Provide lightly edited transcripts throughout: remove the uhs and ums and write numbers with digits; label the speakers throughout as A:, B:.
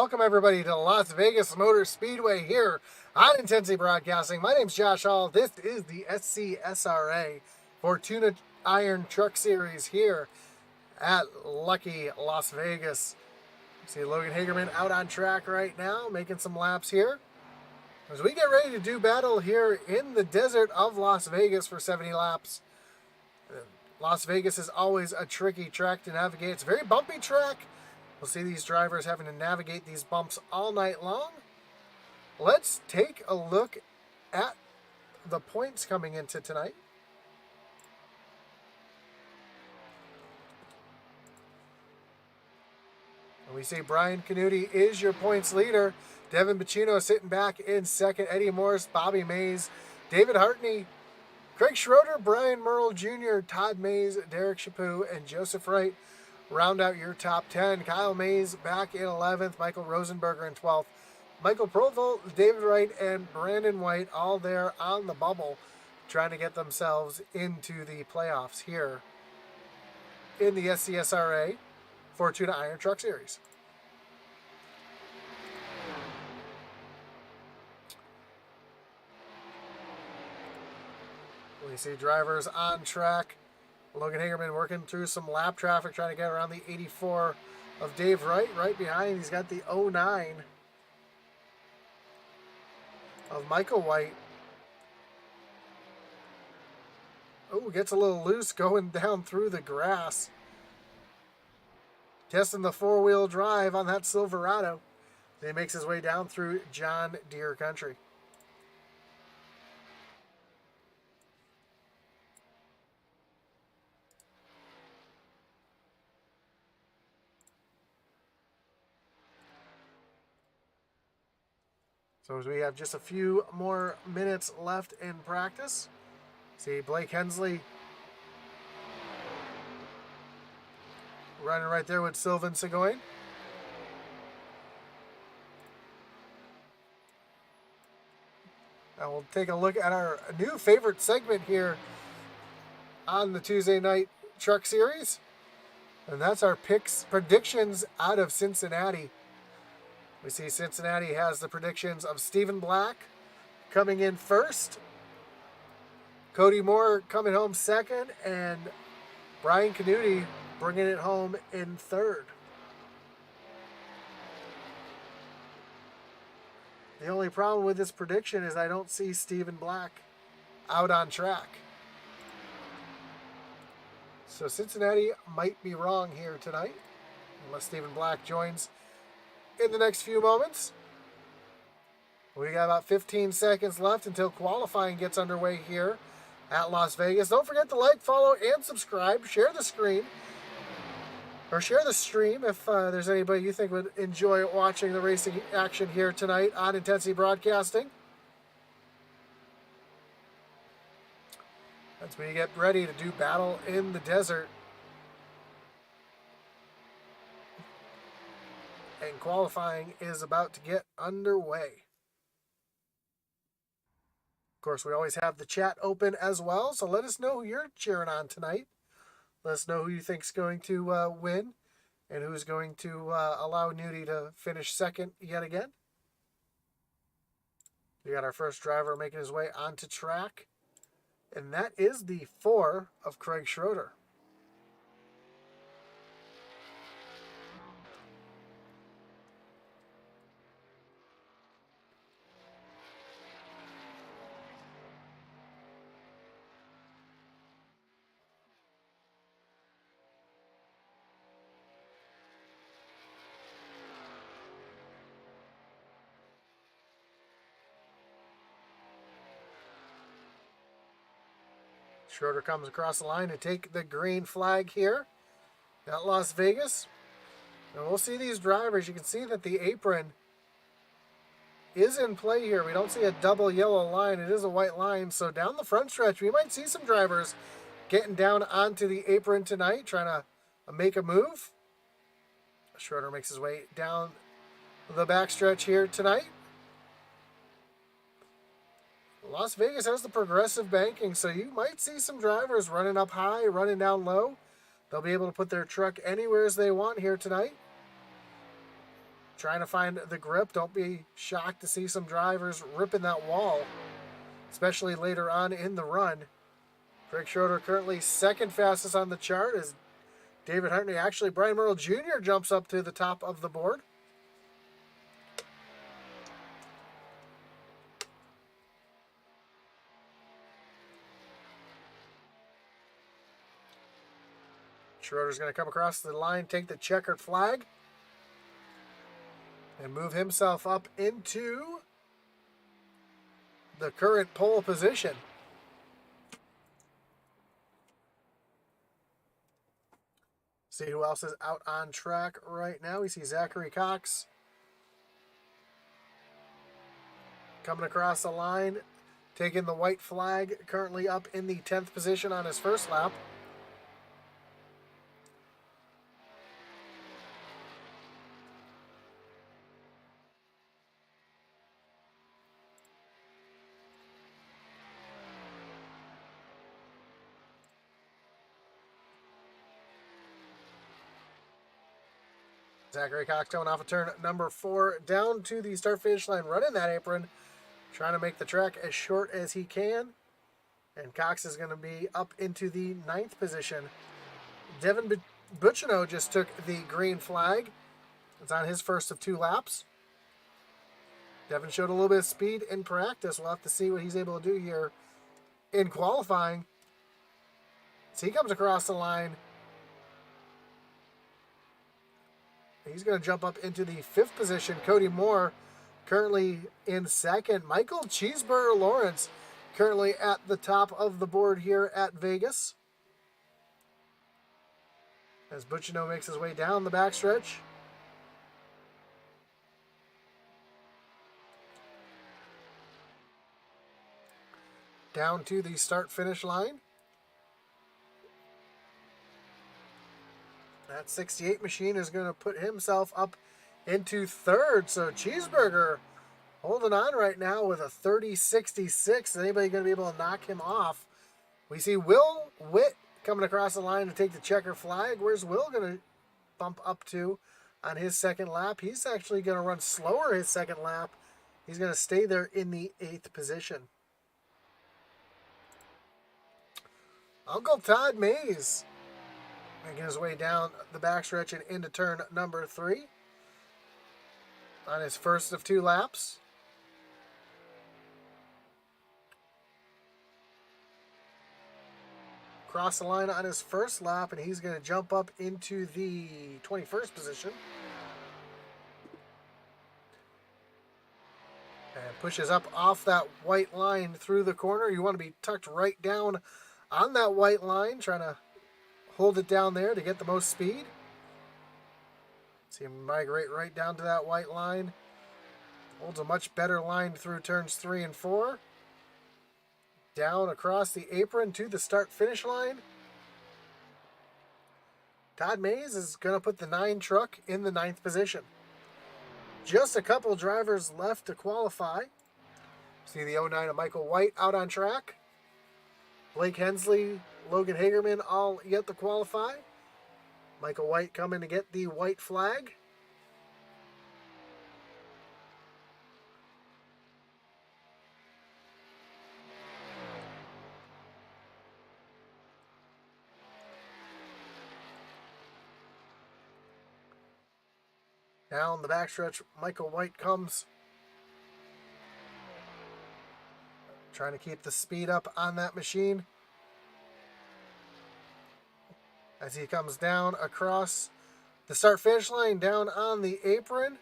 A: Welcome everybody to Las Vegas Motor Speedway here on Intensity Broadcasting. My name's Josh Hall. This is the SCSRA Fortuna Iron Truck Series here at Lucky Las Vegas. See Logan Hagerman out on track right now, making some laps here. As we get ready to do battle here in the desert of Las Vegas for 70 laps. Las Vegas is always a tricky track to navigate. It's a very bumpy track. We'll see these drivers having to navigate these bumps all night long. Let's take a look at the points coming into tonight. And we see Brian Canuti is your points leader. Devin Bacino sitting back in second. Eddie Morris, Bobby Mays, David Hartney, Craig Schroeder, Brian Merle Jr., Todd Mays, Derek Chaput, and Joseph Wright round out your top 10. Kyle Mays back in 11th. Michael Rosenberger in 12th. Michael Provolt, David Wright, and Brandon White all there on the bubble trying to get themselves into the playoffs here in the SCSRA Fortuna Iron Truck Series. We see drivers on track. Logan Hagerman working through some lap traffic, trying to get around the 84 of Dave Wright. Right behind, he's got the 09 of Michael White. Oh, gets a little loose going down through the grass. Testing the four-wheel drive on that Silverado. Then he makes his way down through John Deere country. So as we have just a few more minutes left in practice, see Blake Hensley running right there with Sylvan Seguin. Now we'll take a look at our new favorite segment here on the Tuesday Night Truck Series. And that's our predictions out of Cincinnati. We see Cincinnati has the predictions of Stephen Black coming in first, Cody Moore coming home second, and Brian Canuti bringing it home in third. The only problem with this prediction is I don't see Stephen Black out on track. So Cincinnati might be wrong here tonight, unless Stephen Black joins in the next few moments. We got about 15 seconds left until qualifying gets underway here at Las Vegas. Don't forget to like, follow, and subscribe. Share the screen, or share the stream if there's anybody you think would enjoy watching the racing action here tonight on Intensity Broadcasting. As we get ready to do battle in the desert. And qualifying is about to get underway. Of course, we always have the chat open as well, so let us know who you're cheering on tonight. Let us know who you think's going to win and who's going to allow Nudie to finish second yet again. We got our first driver making his way onto track, and that is the 4 of Craig Schroeder. Schroeder comes across the line to take the green flag here at Las Vegas. And we'll see these drivers. You can see that the apron is in play here. We don't see a double yellow line. It is a white line. So down the front stretch, we might see some drivers getting down onto the apron tonight, trying to make a move. Schroeder makes his way down the backstretch here tonight. Las Vegas has the progressive banking, so you might see some drivers running up high, running down low. They'll be able to put their truck anywhere as they want here tonight. trying to find the grip. Don't be shocked to see some drivers ripping that wall, especially later on in the run. Craig Schroeder currently second fastest on the chart as David Huntley, actually Brian Merle Jr. jumps up to the top of the board. Schroeder's going to come across the line, take the checkered flag, and move himself up into the current pole position. See who else is out on track right now. We see Zachary Cox coming across the line, taking the white flag, currently up in the 10th position on his first lap. Zachary Cox coming off of turn number 4 down to the start-finish line, running that apron, trying to make the track as short as he can. And Cox is going to be up into the 9th position. Devin Buccino just took the green flag. It's on his first of 2 laps. Devin showed a little bit of speed in practice. We'll have to see what he's able to do here in qualifying. So he comes across the line. He's going to jump up into the 5th position. Cody Moore currently in 2nd. Michael Cheeseburger Lawrence currently at the top of the board here at Vegas. As Buccino makes his way down the backstretch. Down to the start-finish line. That 68 machine is going to put himself up into 3rd. So Cheeseburger holding on right now with a 30.66. Is anybody going to be able to knock him off? We see Will Witt coming across the line to take the checker flag. Where's Will going to bump up to on his 2nd lap? He's actually going to run slower his 2nd lap. He's going to stay there in the 8th position. Uncle Todd Mays making his way down the backstretch and into turn number 3 on his first of 2 laps. Cross the line on his first lap, and he's going to jump up into the 21st position. And pushes up off that white line through the corner. You want to be tucked right down on that white line, trying to hold it down there to get the most speed. See him migrate right down to that white line. Holds a much better line through turns 3 and 4. Down across the apron to the start-finish line. Todd Mays is going to put the 9 truck in the 9th position. Just a couple drivers left to qualify. See the 09 of Michael White out on track. Blake Hensley, Logan Hagerman all yet to qualify. Michael White coming to get the white flag. Down the backstretch, Michael White comes. Trying to keep the speed up on that machine. As he comes down across the start-finish line, down on the apron.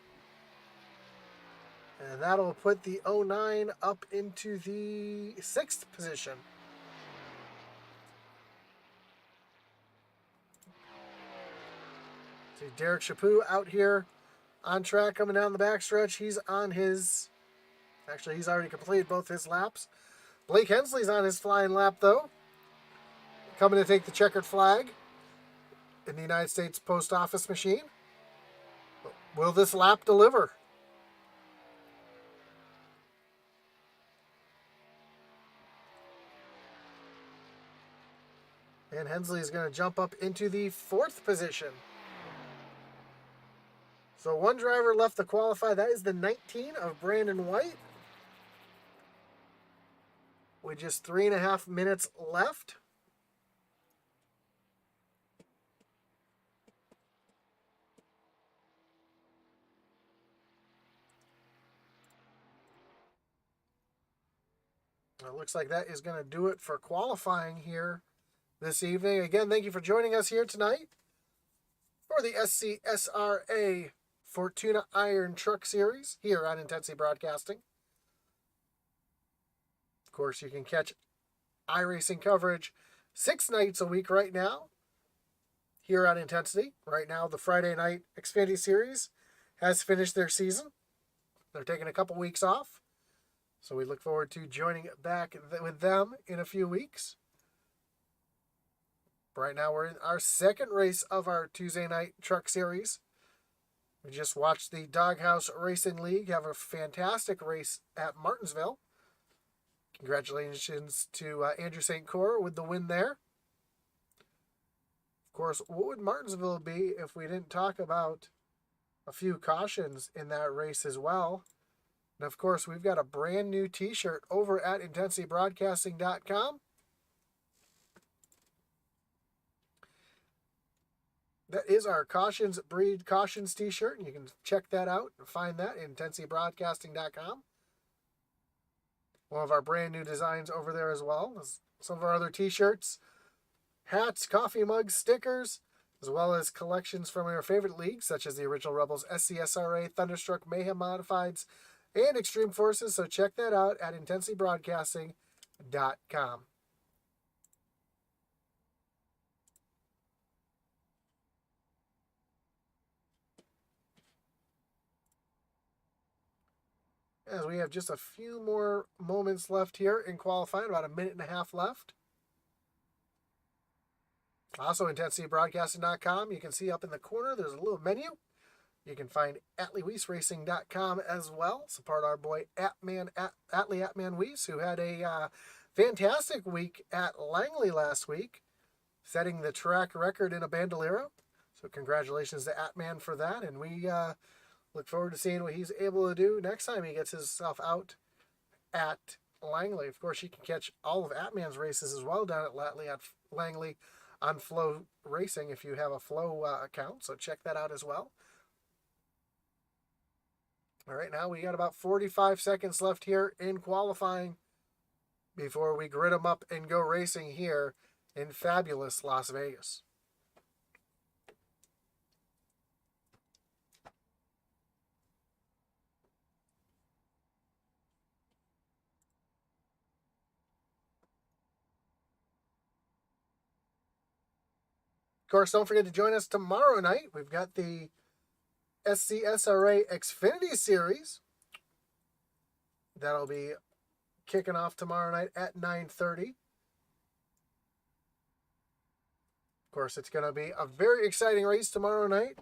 A: And that'll put the 09 up into the 6th position. See Derek Chaput out here on track coming down the backstretch. He's on his... Actually, he's already completed both his laps. Blake Hensley's on his flying lap, though. Coming to take the checkered flag in the United States Post Office machine. Will this lap deliver? And Hensley is going to jump up into the 4th position. So one driver left to qualify. That is the 19 of Brandon White. With just 3.5 minutes left. It looks like that is going to do it for qualifying here this evening. Again, thank you for joining us here tonight for the SCSRA Fortuna Iron Truck Series here on Intensity Broadcasting. Of course, you can catch iRacing coverage 6 nights a week right now here on Intensity. Right now, the Friday night Xfinity Series has finished their season. They're taking a couple weeks off. So we look forward to joining back with them in a few weeks. Right now we're in our second race of our Tuesday night truck series. We just watched the Doghouse Racing League have a fantastic race at Martinsville. Congratulations to Andrew St. Cyr with the win there. Of course, what would Martinsville be if we didn't talk about a few cautions in that race as well? And of course, we've got a brand new t-shirt over at IntensityBroadcasting.com. That is our Cautions Breed Cautions t-shirt, and you can check that out and find that at IntensityBroadcasting.com. One of our brand new designs over there as well. Some of our other t-shirts, hats, coffee mugs, stickers, as well as collections from our favorite leagues, such as the Original Rebels, SCSRA, Thunderstruck, Mayhem Modifieds, and Extreme Forces, so check that out at IntensityBroadcasting.com. As we have just a few more moments left here in qualifying, about 1.5 minutes left. Also, IntensityBroadcasting.com, you can see up in the corner, there's a little menu. You can find AtleyWeissRacing.com as well. Support our boy Atman Weiss, who had a fantastic week at Langley last week, setting the track record in a Bandolero. So congratulations to Atman for that, and we look forward to seeing what he's able to do next time he gets himself out at Langley. Of course, you can catch all of Atman's races as well down at Langley on Flow Racing if you have a Flow account, so check that out as well. All right, now we got about 45 seconds left here in qualifying before we grid them up and go racing here in fabulous Las Vegas. Of course, don't forget to join us tomorrow night. We've got the SCSRA Xfinity Series. That'll be kicking off tomorrow night at 9:30. Of course, it's going to be a very exciting race tomorrow night.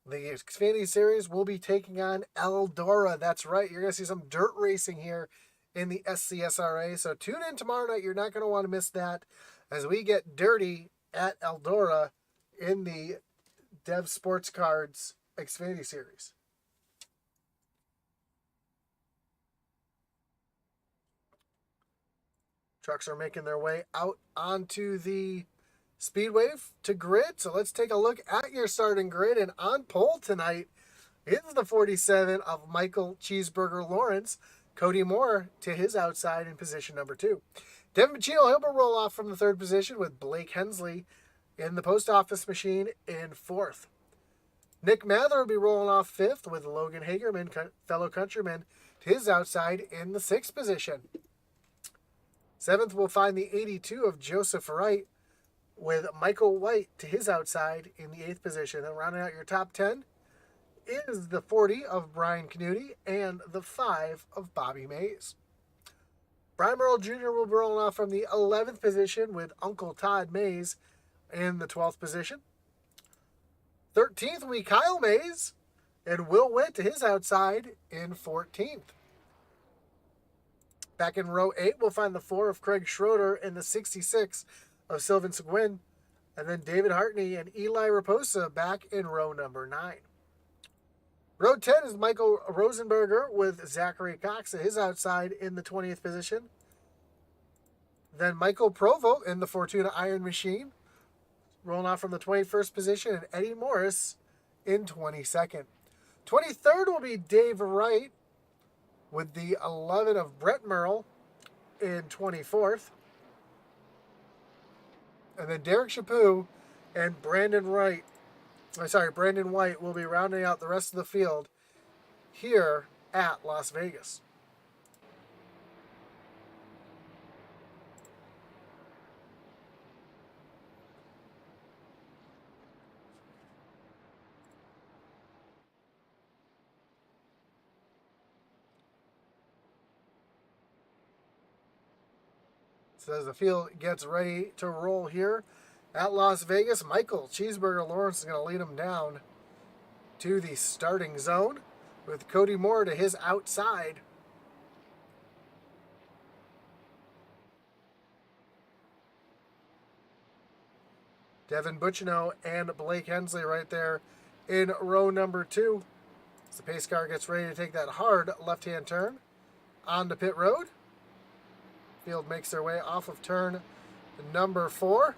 A: The Xfinity Series will be taking on Eldora. That's right. You're going to see some dirt racing here in the SCSRA. So tune in tomorrow night. You're not going to want to miss that as we get dirty at Eldora in the Dev Sports Cards Xfinity Series. Trucks are making their way out onto the speedway to grid. So let's take a look at your starting grid. And on pole tonight is the 47 of Michael Cheeseburger Lawrence. Cody Moore to his outside in position number 2. Devin Pacino, he'll roll off from the 3rd position with Blake Hensley in the post office machine in 4th. Nick Mather will be rolling off 5th with Logan Hagerman, fellow countryman, to his outside in the 6th position. 7th will find the 82 of Joseph Wright with Michael White to his outside in the 8th position. And rounding out your top 10 is the 40 of Brian Knuty and the 5 of Bobby Mays. Brian Merle Jr. will be rolling off from the 11th position with Uncle Todd Mays in the 12th position. 13th will be Kyle Mays, and Will Witt to his outside in 14th. Back in row 8, we'll find the 4 of Craig Schroeder and the 66 of Sylvan Seguin, and then David Hartney and Eli Raposa back in row number 9. Row 10 is Michael Rosenberger with Zachary Cox at his outside in the 20th position. Then Michael Provo in the Fortuna Iron Machine, rolling off from the 21st position, and Eddie Morris in 22nd. 23rd will be Dave Wright with the 11 of Brett Merle in 24th. And then Derek Chaput and Brandon White will be rounding out the rest of the field here at Las Vegas. So as the field gets ready to roll here at Las Vegas, Michael Cheeseburger Lawrence is going to lead him down to the starting zone with Cody Moore to his outside. Devin Bucciano and Blake Hensley right there in row number 2. As the pace car gets ready to take that hard left-hand turn onto pit road. Field makes their way off of turn number 4.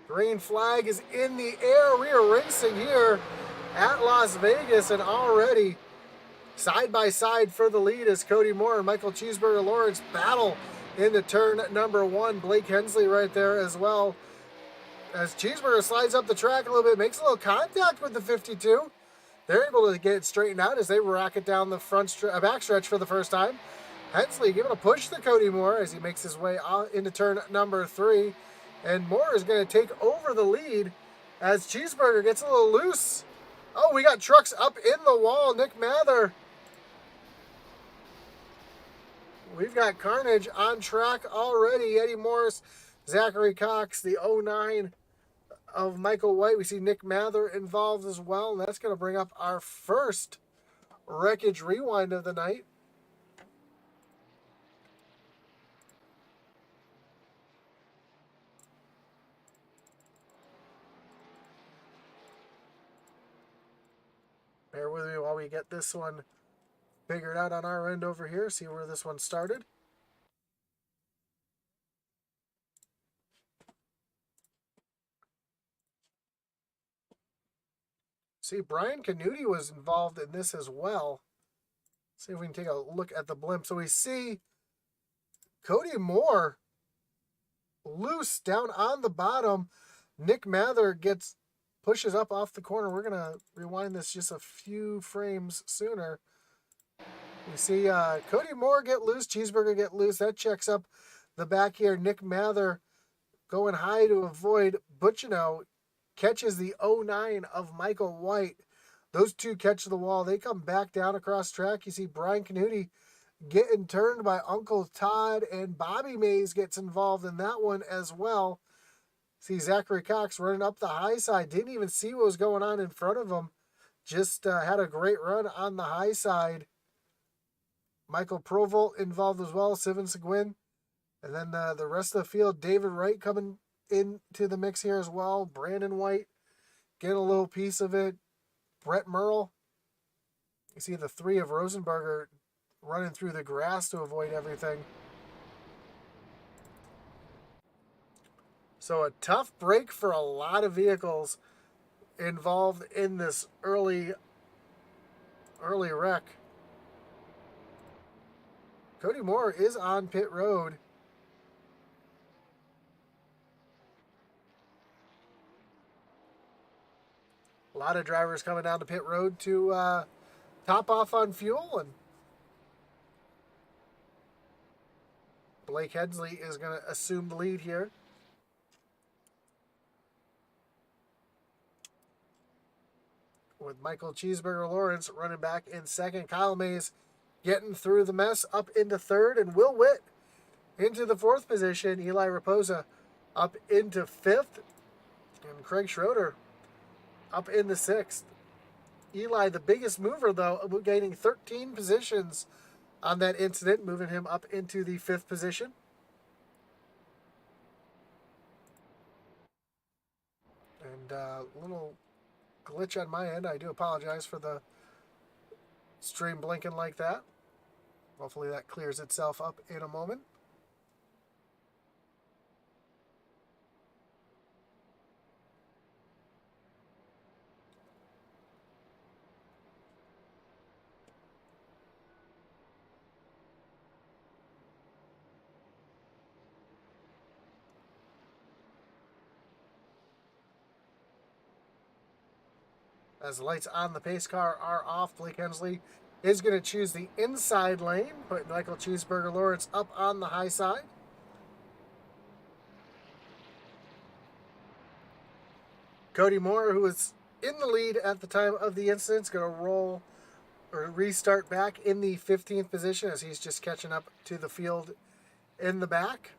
A: Green flag is in the air. We are racing here at Las Vegas, and already side by side for the lead as Cody Moore and Michael Cheeseburger Lawrence battle into turn number 1. Blake Hensley right there as well. As Cheeseburger slides up the track a little bit, makes a little contact with the 52. They're able to get it straightened out as they rocket down the backstretch for the first time. Hensley giving a push to Cody Moore as he makes his way into turn number 3. And Moore is going to take over the lead as Cheeseburger gets a little loose. Oh, we got trucks up in the wall. Nick Mather. We've got carnage on track already. Eddie Morris, Zachary Cox, the 09 of Michael White. We see Nick Mather involved as well, and that's going to bring up our first wreckage rewind of the night. Bear with me while we get this one figured out on our end over here, see where this one started. See, Brian Canuti was involved in this as well. See if we can take a look at the blimp. So we see Cody Moore loose down on the bottom. Nick Mather pushes up off the corner. We're going to rewind this just a few frames sooner. We see Cody Moore get loose, Cheeseburger get loose. That checks up the back here. Nick Mather going high to avoid Bucciano. Catches the 09 of Michael White. Those two catch the wall. They come back down across track. You see Brian Canuti getting turned by Uncle Todd, and Bobby Mays gets involved in that one as well. See Zachary Cox running up the high side. Didn't even see what was going on in front of him. Just had a great run on the high side. Michael Provolt involved as well. Sivan Seguin. And then the rest of the field, David Wright coming into the mix here as well. Brandon White getting a little piece of it. Brett Merle. You see the 3 of Rosenberger running through the grass to avoid everything. So a tough break for a lot of vehicles involved in this early wreck. Cody Moore is on pit road. A lot of drivers coming down to pit road to top off on fuel, and Blake Hensley is going to assume the lead here. With Michael Cheeseburger Lawrence running back in second. Kyle Mays getting through the mess up into third, and Will Witt into the 4th position. Eli Raposa up into 5th, and Craig Schroeder up in the 6th. Eli, the biggest mover, though, gaining 13 positions on that incident, moving him up into the 5th position. And a little glitch on my end. I do apologize for the stream blinking like that. Hopefully that clears itself up in a moment. As the lights on the pace car are off, Blake Hensley is going to choose the inside lane, put Michael Cheeseburger Lawrence up on the high side. Cody Moore, who was in the lead at the time of the incident, is going to roll or restart back in the 15th position as he's just catching up to the field in the back.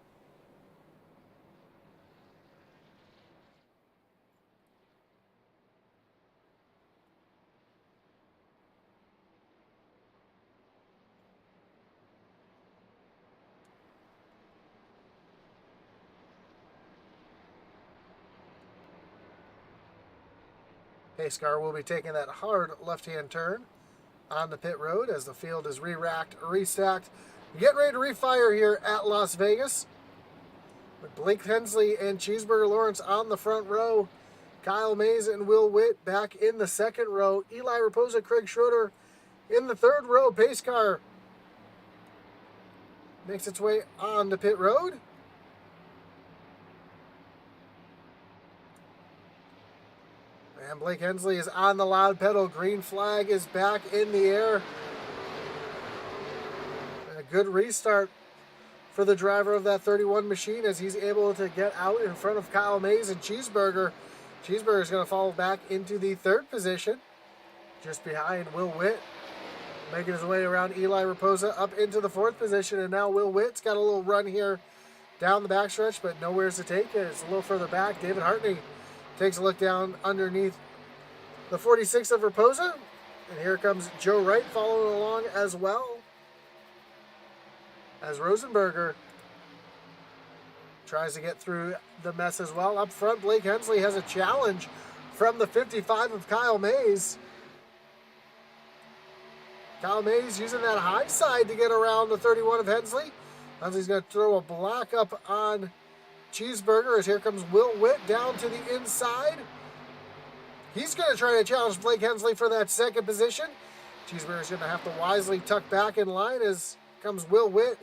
A: Pace car will be taking that hard left-hand turn on the pit road as the field is re-racked, restacked. Getting ready to refire here at Las Vegas. With Blake Hensley and Cheeseburger Lawrence on the front row. Kyle Mays and Will Witt back in the 2nd row. Eli Raposa, Craig Schroeder in the 3rd row. Pace car makes its way on the pit road. And Blake Hensley is on the loud pedal. Green flag is back in the air. And a good restart for the driver of that 31 machine as he's able to get out in front of Kyle Mays and Cheeseburger. Cheeseburger is going to fall back into the 3rd position, just behind Will Witt. Making his way around Eli Raposa up into the 4th position. And now Will Witt's got a little run here down the backstretch, but nowhere's to take it. It's a little further back. David Hartney takes a look down underneath the 46 of Raposa. And here comes Joe Wright following along as well. As Rosenberger tries to get through the mess as well. Up front, Blake Hensley has a challenge from the 55 of Kyle Mays. Kyle Mays using that high side to get around the 31 of Hensley. Hensley's going to throw a block up on Cheeseburger as here comes Will Witt down to the inside. He's going to try to challenge Blake Hensley for that 2nd position. Cheeseburger's going to have to wisely tuck back in line as comes Will Witt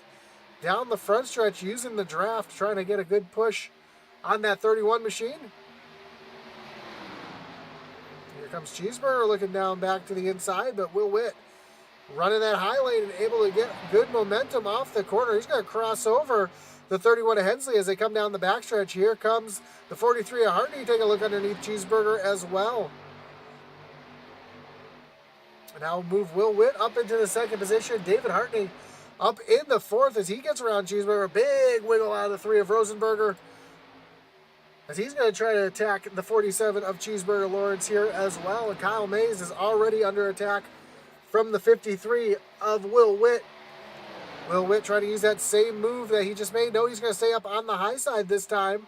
A: down the front stretch using the draft, trying to get a good push on that 31 machine. Here comes Cheeseburger looking down back to the inside, but Will Witt running that high lane and able to get good momentum off the corner. He's going to cross over the 31 of Hensley as they come down the backstretch. Here comes the 43 of Hartney. Take a look underneath Cheeseburger as well. And now move Will Witt up into the 2nd position. David Hartney up in the 4th as he gets around Cheeseburger. Big wiggle out of the 3 of Rosenberger as he's going to try to attack the 47 of Cheeseburger Lawrence here as well. And Kyle Mays is already under attack from the 53 of Will Witt. Will Witt trying to use that same move that he just made. No, he's going to stay up on the high side this time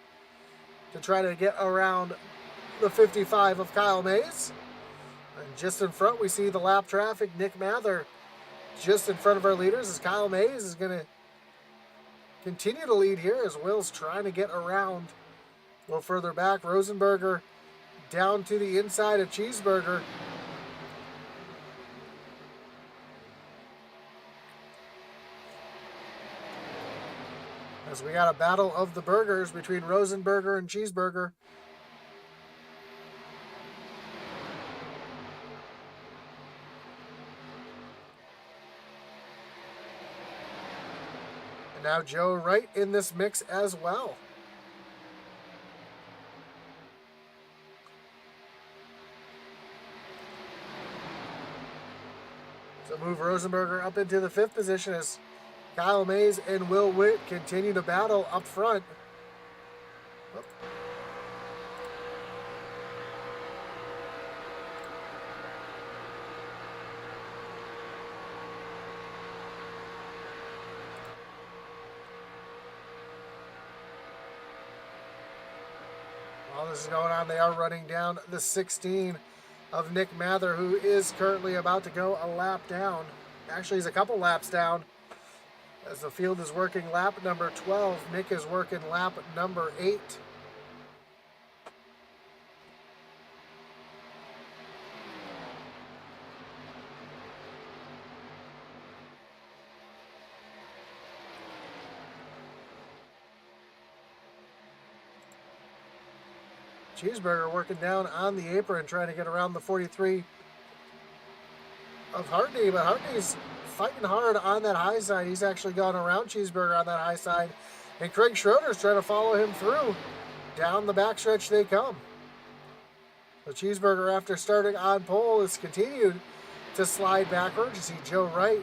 A: to try to get around the 55 of Kyle Mays. And just in front, we see the lap traffic. Nick Mather just in front of our leaders as Kyle Mays is going to continue to lead here as Will's trying to get around a little further back. Rosenberger down to the inside of Cheeseburger. As we got a battle of the burgers between Rosenberger and Cheeseburger. And now Joe Wright in this mix as well. So move Rosenberger up into the 5th position as Kyle Mays and Will Witt continue to battle up front. Oh. While this is going on, they are running down the 16 of Nick Mather, who is currently about to go a lap down. Actually, he's a couple laps down as the field is working lap number 12. Nick is working lap number 8. Cheeseburger working down on the apron, trying to get around the 43 of Hartney, but Hartney's fighting hard on that high side. He's actually gone around Cheeseburger on that high side, and Craig Schroeder's trying to follow him through. Down the backstretch they come. The Cheeseburger, after starting on pole, has continued to slide backwards. You see Joe Wright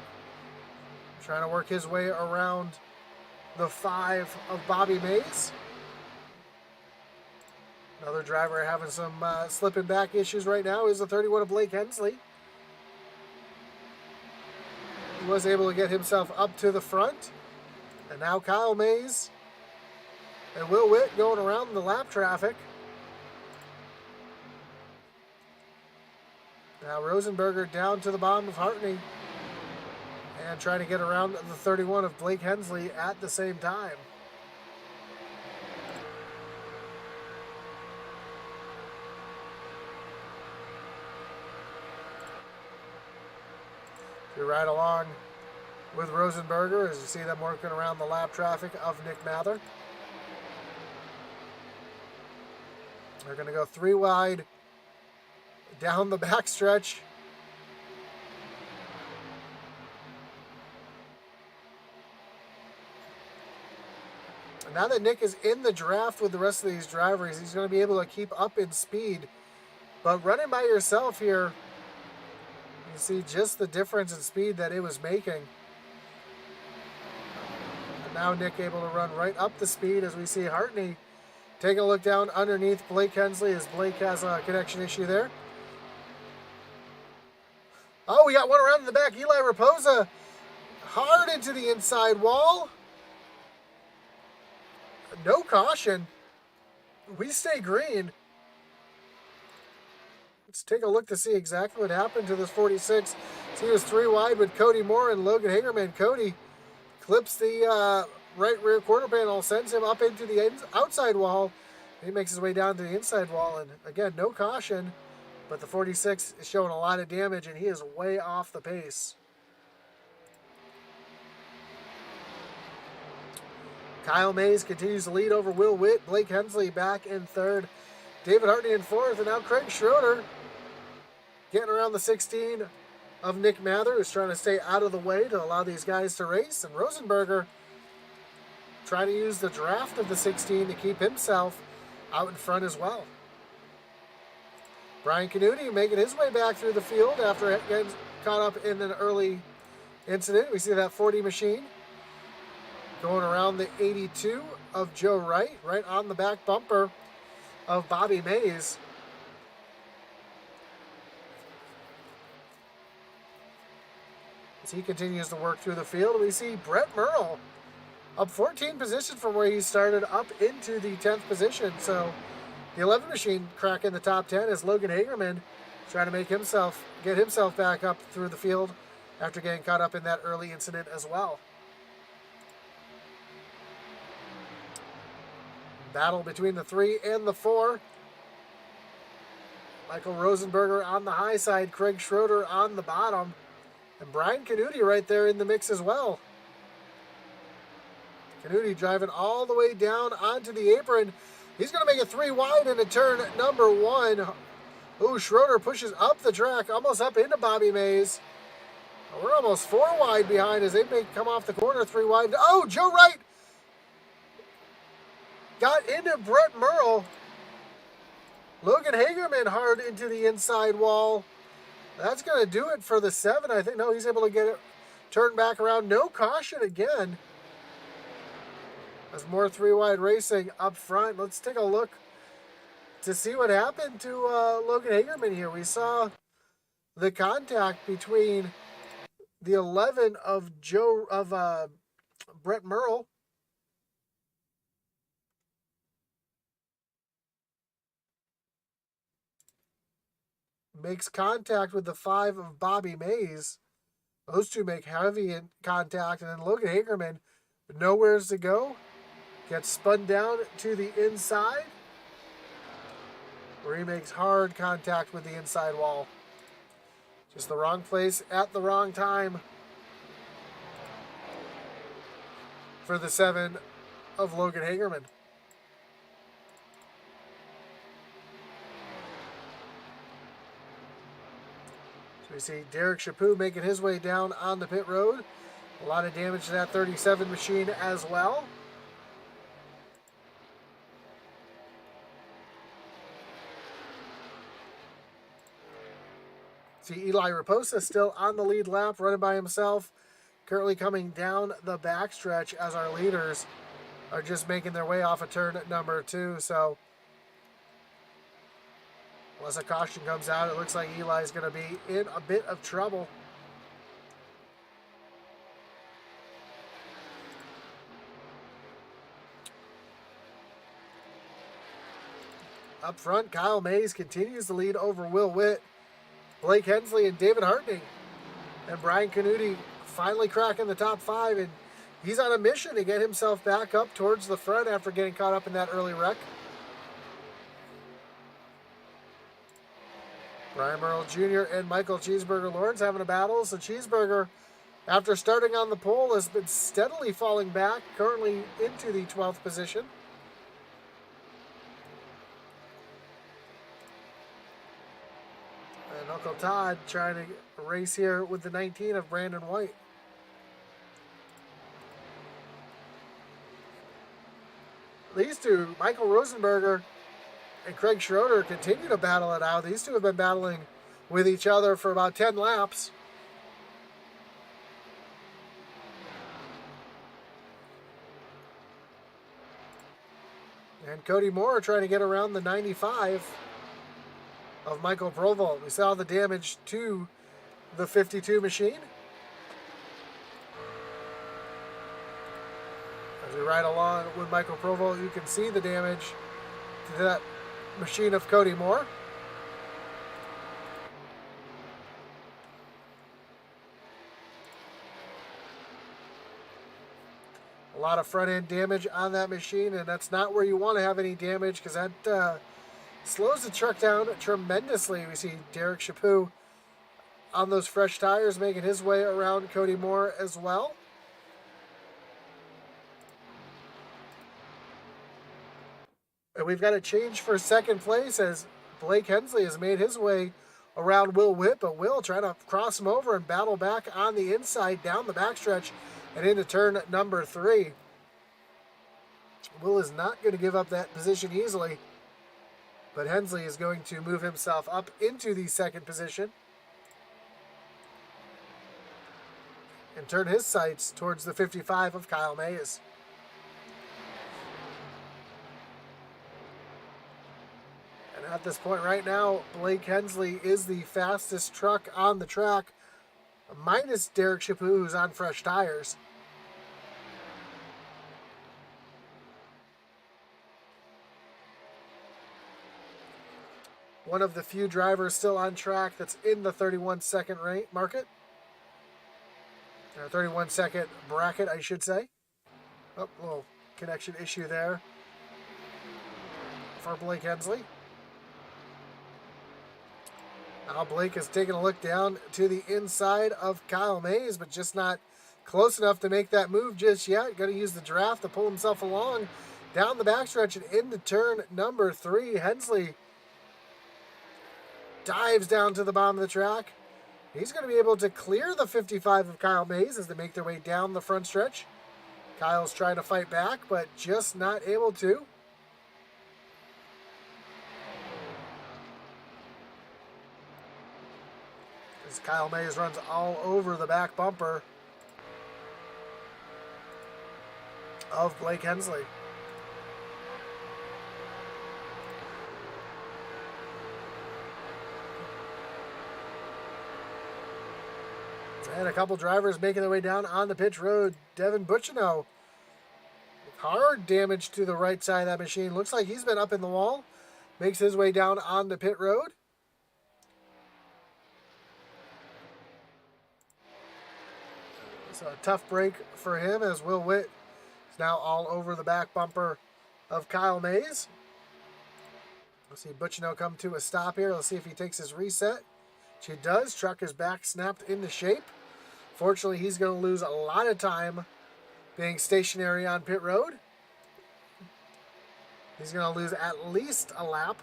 A: trying to work his way around the 5 of Bobby Mays. Another driver having some slipping back issues right now is the 31 of Blake Hensley. He was able to get himself up to the front. And now Kyle Mays and Will Witt going around the lap traffic. Now Rosenberger down to the bottom of Hartney and trying to get around the 31 of Blake Hensley at the same time. We ride along with Rosenberger as you see them working around the lap traffic of Nick Mather. They're going to go 3 wide down the backstretch. And now that Nick is in the draft with the rest of these drivers, he's going to be able to keep up in speed. But running by yourself here, you see just the difference in speed that it was making. And now Nick able to run right up the speed as we see Hartney taking a look down underneath Blake Hensley as Blake has a connection issue there. Oh, we got one around in the back. Eli Raposa hard into the inside wall. No caution. We stay green. Let's take a look to see exactly what happened to this 46. So he was 3 wide with Cody Moore and Logan Hagerman. Cody clips the right rear quarter panel, sends him up into the outside wall. He makes his way down to the inside wall, and again, no caution. But the 46 is showing a lot of damage, and he is way off the pace. Kyle Mays continues to lead over Will Witt. Blake Hensley back in 3rd. David Hartney in 4th, and now Craig Schroeder getting around the 16 of Nick Mather, who's trying to stay out of the way to allow these guys to race. And Rosenberger trying to use the draft of the 16 to keep himself out in front as well. Brian Canuti making his way back through the field after getting caught up in an early incident. We see that 40 machine going around the 82 of Joe Wright, right on the back bumper of Bobby Mays. As he continues to work through the field, we see Brett Merle up 14 positions from where he started up into the 10th position. So the 11 machine cracking the top 10 as Logan Hagerman trying to get himself back up through the field after getting caught up in that early incident as well. Battle between the 3 and the 4. Michael Rosenberger on the high side, Craig Schroeder on the bottom, and Brian Canuti right there in the mix as well. Canuti driving all the way down onto the apron. He's going to make it 3 wide into turn number 1. Ooh, Schroeder pushes up the track, almost up into Bobby Mays. We're almost 4 wide behind as they may come off the corner 3 wide. Oh, Joe Wright got into Brett Merle. Logan Hagerman hard into the inside wall. That's going to do it for the 7. I think, no, he's able to get it turned back around. No caution again. There's more 3 wide racing up front. Let's take a look to see what happened to Logan Hagerman here. We saw the contact between the 11 of Brett Merle makes contact with the 5 of Bobby Mays. Those two make heavy contact, and then Logan Hagerman, nowheres to go, gets spun down to the inside, where he makes hard contact with the inside wall. Just the wrong place at the wrong time for the 7 of Logan Hagerman. So we see Derek Chaput making his way down on the pit road. A lot of damage to that 37 machine as well. See Eli Raposa still on the lead lap, running by himself. Currently coming down the backstretch as our leaders are just making their way off of turn number 2. So unless a caution comes out, it looks like Eli's going to be in a bit of trouble. Up front, Kyle Mays continues to lead over Will Witt, Blake Hensley, and David Hartney. And Brian Canuti finally cracking the top 5, and he's on a mission to get himself back up towards the front after getting caught up in that early wreck. Brian Merle Jr. and Michael Cheeseburger Lawrence having a battle. So Cheeseburger, after starting on the pole, has been steadily falling back, currently into the 12th position. And Uncle Todd trying to race here with the 19 of Brandon White. These two, Michael Rosenberger and Craig Schroeder, continue to battle it out. These two have been battling with each other for about 10 laps. And Cody Moore trying to get around the 95 of Michael Provolt. We saw the damage to the 52 machine. As we ride along with Michael Provolt, you can see the damage to that machine of Cody Moore. A lot of front end damage on that machine, and that's not where you want to have any damage, because that slows the truck down tremendously. We see Derek Chaput on those fresh tires making his way around Cody Moore as well. And we've got a change for second place as Blake Hensley has made his way around Will Witt, but Will trying to cross him over and battle back on the inside down the backstretch and into turn number 3. Will is not going to give up that position easily, but Hensley is going to move himself up into the second position and turn his sights towards the 55 of Kyle Mays. At this point right now, Blake Hensley is the fastest truck on the track, minus Derek Chaput, who's on fresh tires. One of the few drivers still on track that's in the 31-second market. Or 31-second bracket, I should say. Oh, little connection issue there for Blake Hensley. Now Blake is taking a look down to the inside of Kyle Mays, but just not close enough to make that move just yet. Going to use the draft to pull himself along down the backstretch and into turn number 3. Hensley dives down to the bottom of the track. He's going to be able to clear the 55 of Kyle Mays as they make their way down the front stretch. Kyle's trying to fight back, but just not able to. As Kyle Mays runs all over the back bumper of Blake Hensley. And a couple drivers making their way down on the pitch road. Devin Bucciano, hard damage to the right side of that machine. Looks like he's been up in the wall. Makes his way down on the pit road. So a tough break for him as Will Witt is now all over the back bumper of Kyle Mays. We'll see Butchino come to a stop here. Let's see if he takes his reset. She does. Truck is back snapped into shape. Fortunately, he's going to lose a lot of time being stationary on pit road. He's going to lose at least a lap.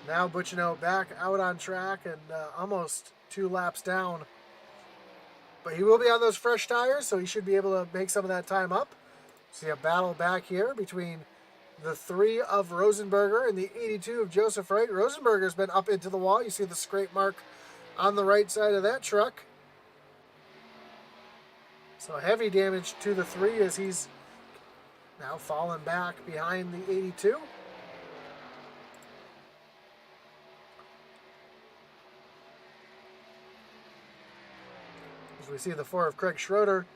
A: Now Butchino back out on track and almost 2 laps down. But he will be on those fresh tires, so he should be able to make some of that time up. See a battle back here between the 3 of Rosenberger and the 82 of Joseph Wright. Rosenberger's been up into the wall. You see the scrape mark on the right side of that truck. So heavy damage to the 3 as he's now fallen back behind the 82. As we see the 4 of Craig Schroeder,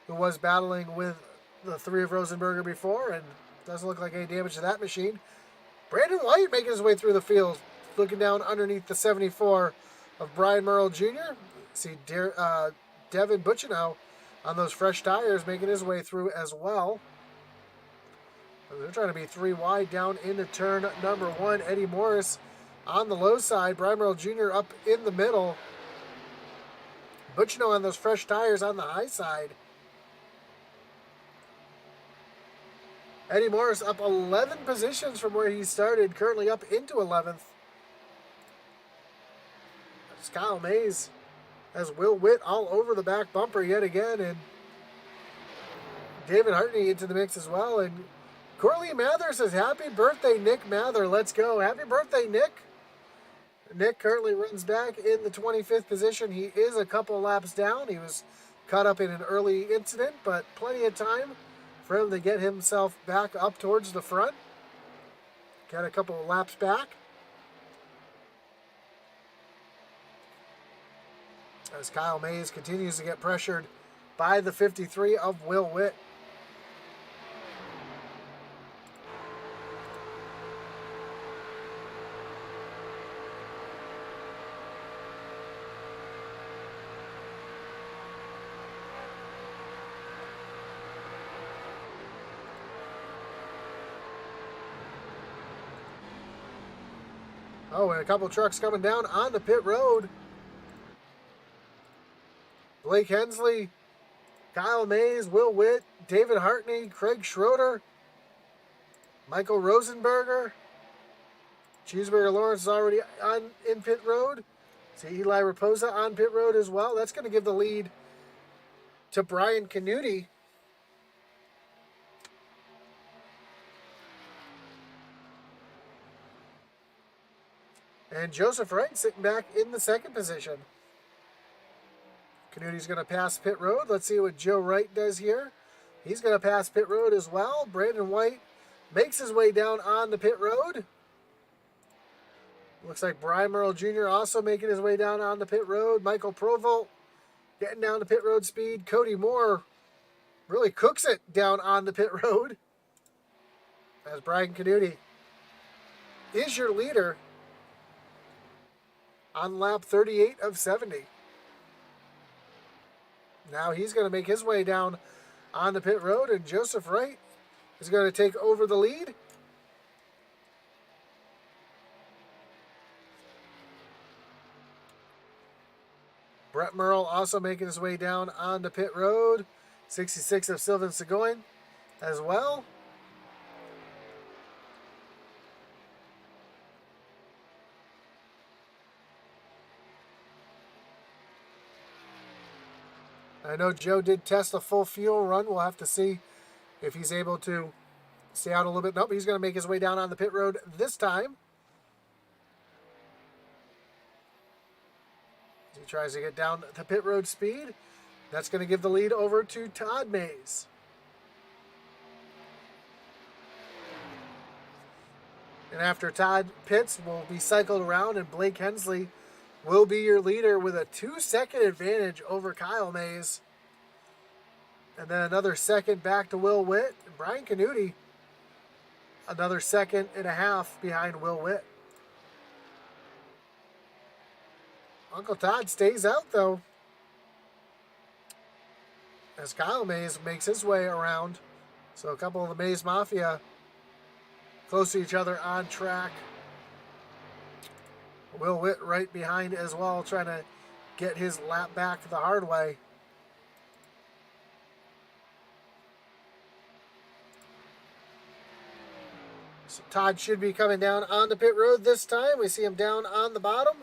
A: who was battling with the 3 of Rosenberger before, and doesn't look like any damage to that machine. Brandon White making his way through the field, looking down underneath the 74 of Brian Merle Jr. See Devin Butchino on those fresh tires making his way through as well. They're trying to be 3 wide down into turn number 1. Eddie Morris on the low side. Brian Merle Jr. up in the middle. Butchino on those fresh tires on the high side. Eddie Morris up 11 positions from where he started, currently up into 11th. It's Kyle Mays has Will Witt all over the back bumper yet again, and David Hartney into the mix as well. And Corley Mather says, happy birthday, Nick Mather. Let's go. Happy birthday, Nick. Nick currently runs back in the 25th position. He is a couple laps down. He was caught up in an early incident, but plenty of time for him to get himself back up towards the front. Got a couple of laps back. As Kyle Mays continues to get pressured by the 53 of Will Witt. Oh, and a couple trucks coming down on the pit road. Blake Hensley, Kyle Mays, Will Witt, David Hartney, Craig Schroeder, Michael Rosenberger. Cheeseburger Lawrence is already in pit road. See Eli Raposa on pit road as well. That's going to give the lead to Brian Canuti. And Joseph Wright sitting back in the second position. Canuti's going to pass pit road. Let's see what Joe Wright does here. He's going to pass pit road as well. Brandon White makes his way down on the pit road. Looks like Brian Merle Jr. also making his way down on the pit road. Michael Provolt getting down to pit road speed. Cody Moore really cooks it down on the pit road. As Brian Canuti is your leader on lap 38 of 70. Now he's going to make his way down on the pit road, and Joseph Wright is going to take over the lead. Brett Merle also making his way down on the pit road. 66 of Sylvan Seguin as well. I know Joe did test a full fuel run. We'll have to see if he's able to stay out a little bit. Nope, he's going to make his way down on the pit road this time. He tries to get down the pit road speed. That's going to give the lead over to Todd Mays. And after Todd pits, will be cycled around, and Blake Hensley will be your leader with a 2-second advantage over Kyle Mays. And then another second back to Will Witt. And Brian Canuti, another 1.5 behind Will Witt. Uncle Todd stays out, though, as Kyle Mays makes his way around. So a couple of the Mays Mafia close to each other on track. Will Witt right behind as well, trying to get his lap back the hard way. So Todd should be coming down on the pit road this time. We see him down on the bottom,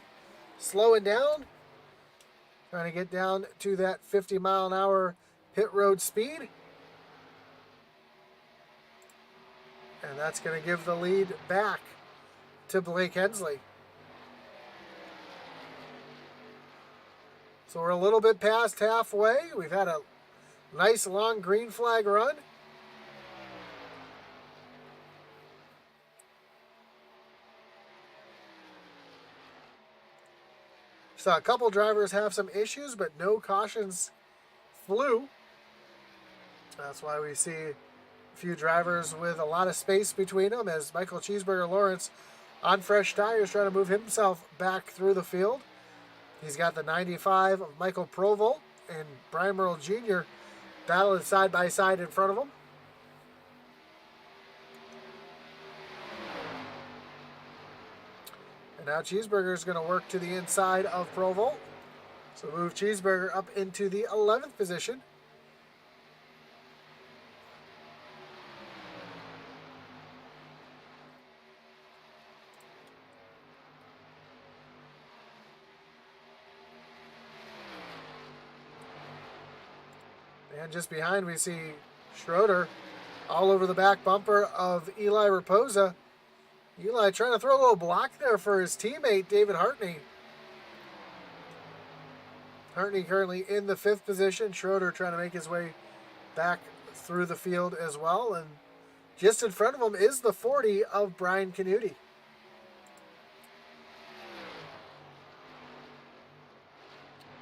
A: slowing down, trying to get down to that 50-mile-an-hour pit road speed. And that's going to give the lead back to Blake Hensley. So we're a little bit past halfway. We've had a nice long green flag run. So a couple drivers have some issues, but no cautions flew. That's why we see a few drivers with a lot of space between them, as Michael Cheeseburger Lawrence on fresh tires trying to move himself back through the field. He's got the 95 of Michael Provolt and Brian Merle Jr. battling side by side in front of him. And now Cheeseburger's going to work to the inside of Provolt. So move Cheeseburger up into the 11th position. And just behind we see Schroeder all over the back bumper of Eli Raposa. Eli trying to throw a little block there for his teammate, David Hartney. Hartney currently in the 5th position. Schroeder trying to make his way back through the field as well. And just in front of him is the 40 of Brian Canuti.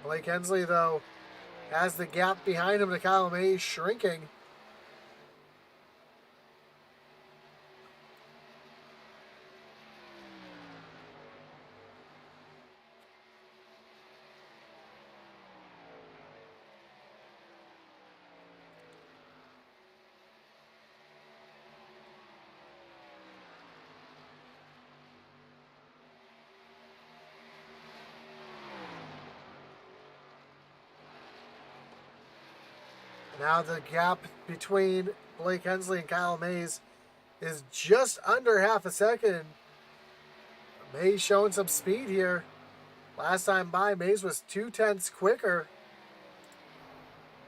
A: Blake Hensley, though, has the gap behind him to Kyle Mays shrinking. Now the gap between Blake Hensley and Kyle Mays is just under half a second. Mays showing some speed here. Last time by, Mays was 0.2 quicker.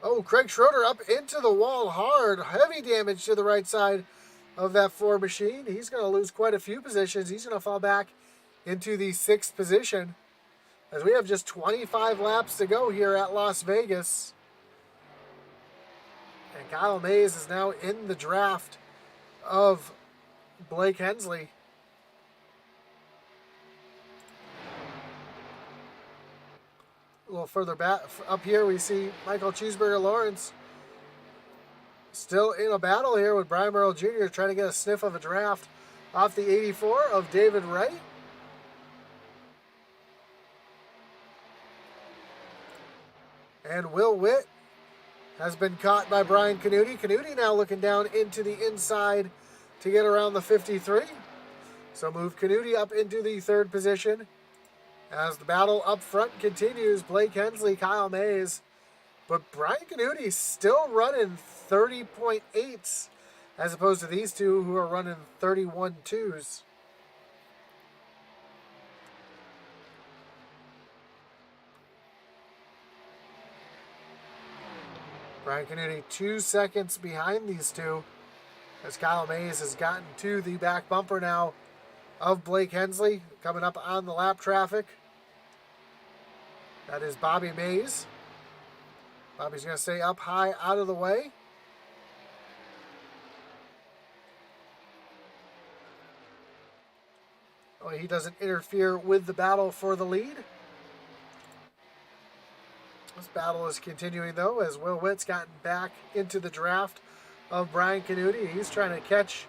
A: Oh, Craig Schroeder up into the wall hard. Heavy damage to the right side of that Ford machine. He's going to lose quite a few positions. He's going to fall back into the 6th position, as we have just 25 laps to go here at Las Vegas. And Kyle Mays is now in the draft of Blake Hensley. A little further back up here, we see Michael Cheeseburger Lawrence still in a battle here with Brian Merle Jr. trying to get a sniff of a draft off the 84 of David Wright. And Will Witt has been caught by Brian Canuti. Canuti now looking down into the inside to get around the 53. So move Canuti up into the 3rd position. As the battle up front continues, Blake Hensley, Kyle Mays. But Brian Canuti still running 30.8s as opposed to these two who are running 31.2s. Brian Canuti 2 seconds behind these two, as Kyle Mays has gotten to the back bumper now of Blake Hensley, coming up on the lap traffic. That is Bobby Mays. Bobby's going to stay up high out of the way. Oh, he doesn't interfere with the battle for the lead. This battle is continuing, though, as Will Witt's gotten back into the draft of Brian Canuti. He's trying to catch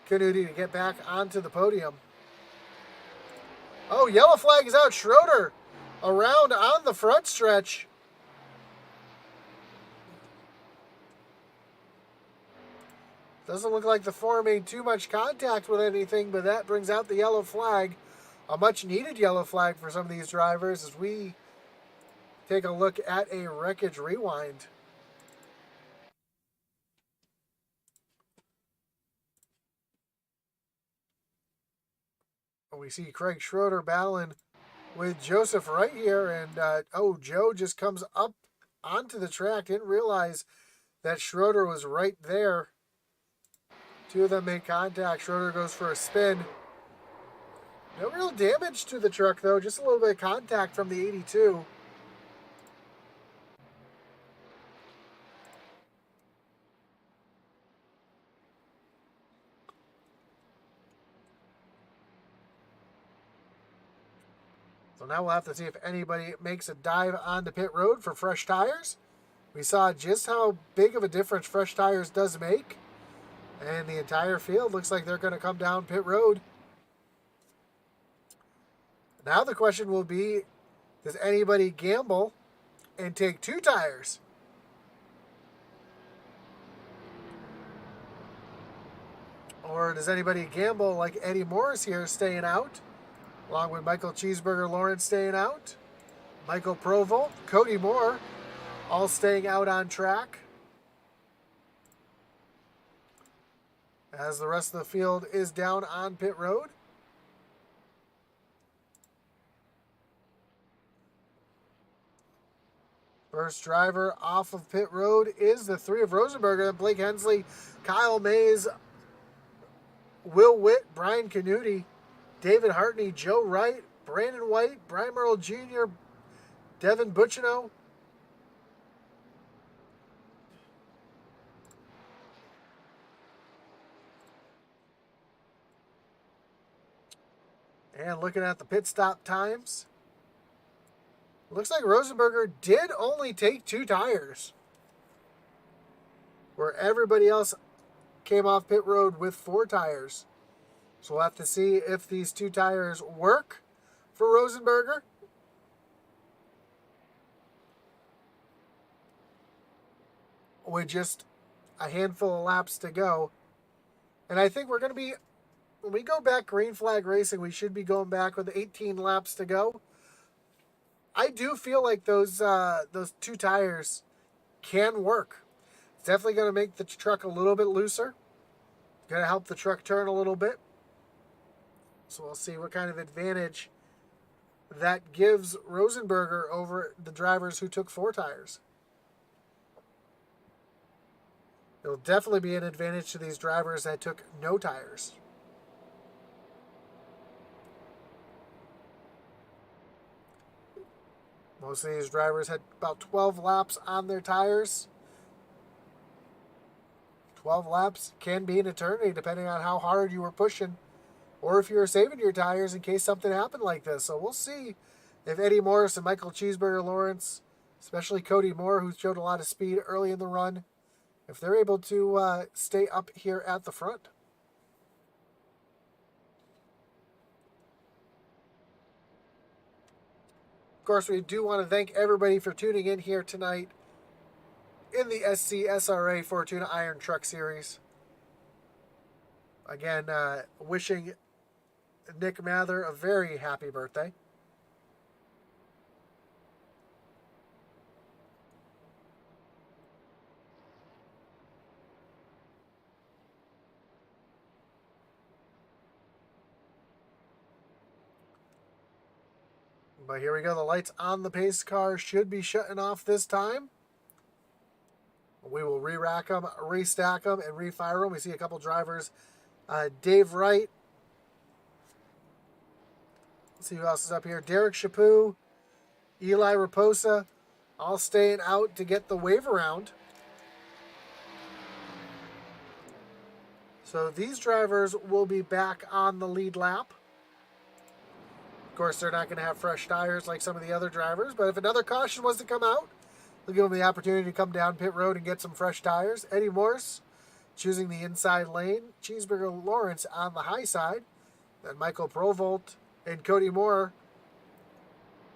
A: Canuti to get back onto the podium. Oh, yellow flag is out. Schroeder around on the front stretch. Doesn't look like the four made too much contact with anything, but that brings out the yellow flag. A much needed yellow flag for some of these drivers as we take a look at a wreckage rewind. We see Craig Schroeder battling with Joseph right here, and oh, Joe just comes up onto the track. Didn't realize that Schroeder was right there. Two of them make contact. Schroeder goes for a spin. No real damage to the truck, though. Just a little bit of contact from the 82. So now we'll have to see if anybody makes a dive onto pit road for fresh tires. We saw just how big of a difference fresh tires does make. And the entire field looks like they're going to come down pit road. Now the question will be, does anybody gamble and take two tires? Or does anybody gamble like Eddie Morris here staying out, along with Michael Cheeseburger Lawrence staying out, Michael Provo, Cody Moore, all staying out on track, as the rest of the field is down on pit road. First driver off of pit road is the three of Rosenberger, Blake Hensley, Kyle Mays, Will Witt, Brian Canuti, David Hartney, Joe Wright, Brandon White, Brian Merle Jr., Devin Buccino. And looking at the pit stop times, looks like Rosenberger did only take two tires, where everybody else came off pit road with four tires. So we'll have to see if these two tires work for Rosenberger. With just a handful of laps to go. And I think we're going to be, when we go back green flag racing, we should be going back with 18 laps to go. I do feel like those two tires can work. It's definitely going to make the truck a little bit looser. Going to help the truck turn a little bit. So we'll see what kind of advantage that gives Rosenberger over the drivers who took four tires. It'll definitely be an advantage to these drivers that took no tires. Most of these drivers had about 12 laps on their tires. 12 laps can be an eternity depending on how hard you were pushing or if you were saving your tires in case something happened like this. So we'll see if Eddie Morris and Michael Cheeseburger Lawrence, especially Cody Moore, who showed a lot of speed early in the run, if they're able to stay up here at the front. Of course, we do want to thank everybody for tuning in here tonight in the SCSRA Fortuna Iron Truck Series. Again, wishing Nick Mather a very happy birthday. But here we go. The lights on the pace car should be shutting off this time. We will re-rack them, restack them, and refire them. We see a couple drivers. Dave Wright. Let's see who else is up here. Derek Chaput, Eli Raposa, all staying out to get the wave around. So these drivers will be back on the lead lap. Of course, they're not going to have fresh tires like some of the other drivers, but if another caution was to come out, They'll give him the opportunity to come down pit road and get some fresh tires. Eddie Morse choosing the inside lane. Cheeseburger Lawrence on the high side. Then Michael Provolt and Cody Moore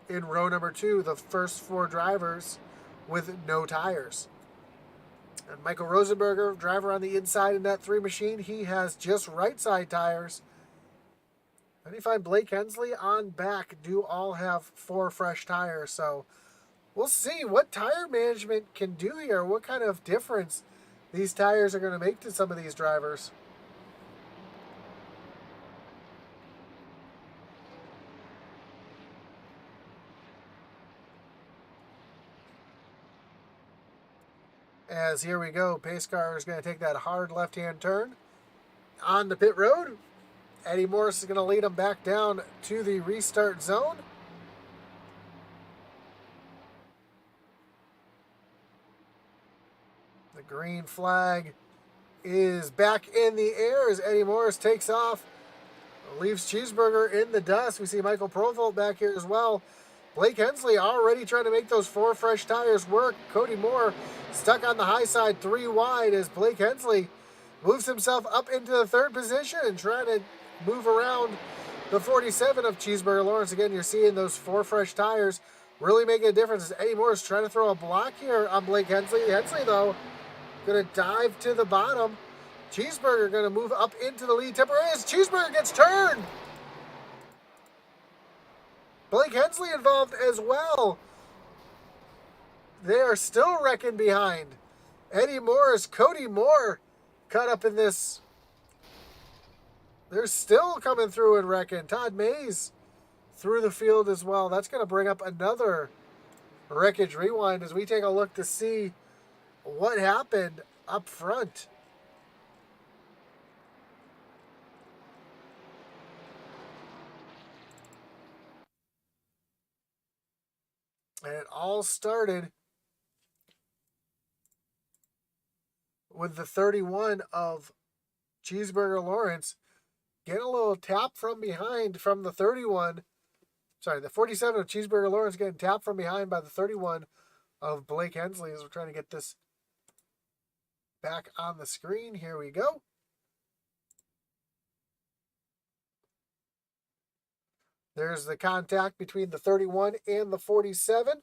A: in row number 2, the first 4 drivers with no tires. And Michael Rosenberger, driver on the inside in that 3 machine, he has just right side tires. And you find Blake Hensley on back do all have 4 fresh tires. So we'll see what tire management can do here, what kind of difference these tires are going to make to some of these drivers. As here we go, pace car is going to take that hard left-hand turn on the pit road. Eddie Morris is going to lead him back down to the restart zone. The green flag is back in the air as Eddie Morris takes off. Leaves Cheeseburger in the dust. We see Michael Provolt back here as well. Blake Hensley already trying to make those 4 fresh tires work. Cody Moore stuck on the high side 3 wide as Blake Hensley moves himself up into the 3rd position and trying to move around the 47 of Cheeseburger Lawrence. Again, you're seeing those 4 fresh tires really making a difference as Eddie Moore is trying to throw a block here on Blake Hensley. Hensley, though, going to dive to the bottom. Cheeseburger going to move up into the lead temporarily as Cheeseburger gets turned. Blake Hensley involved as well. They are still wrecking behind. Eddie Morris, Cody Moore caught up in this. They're still coming through and wrecking. Todd Mays through the field as well. That's going to bring up another wreckage rewind as we take a look to see what happened up front. And it all started with the 31 of Cheeseburger Lawrence getting a little tap from behind from the 31. Sorry, the 47 of Cheeseburger Lawrence getting tapped from behind by the 31 of Blake Hensley as we're trying to get this back on the screen. Here we go. There's the contact between the 31 and the 47.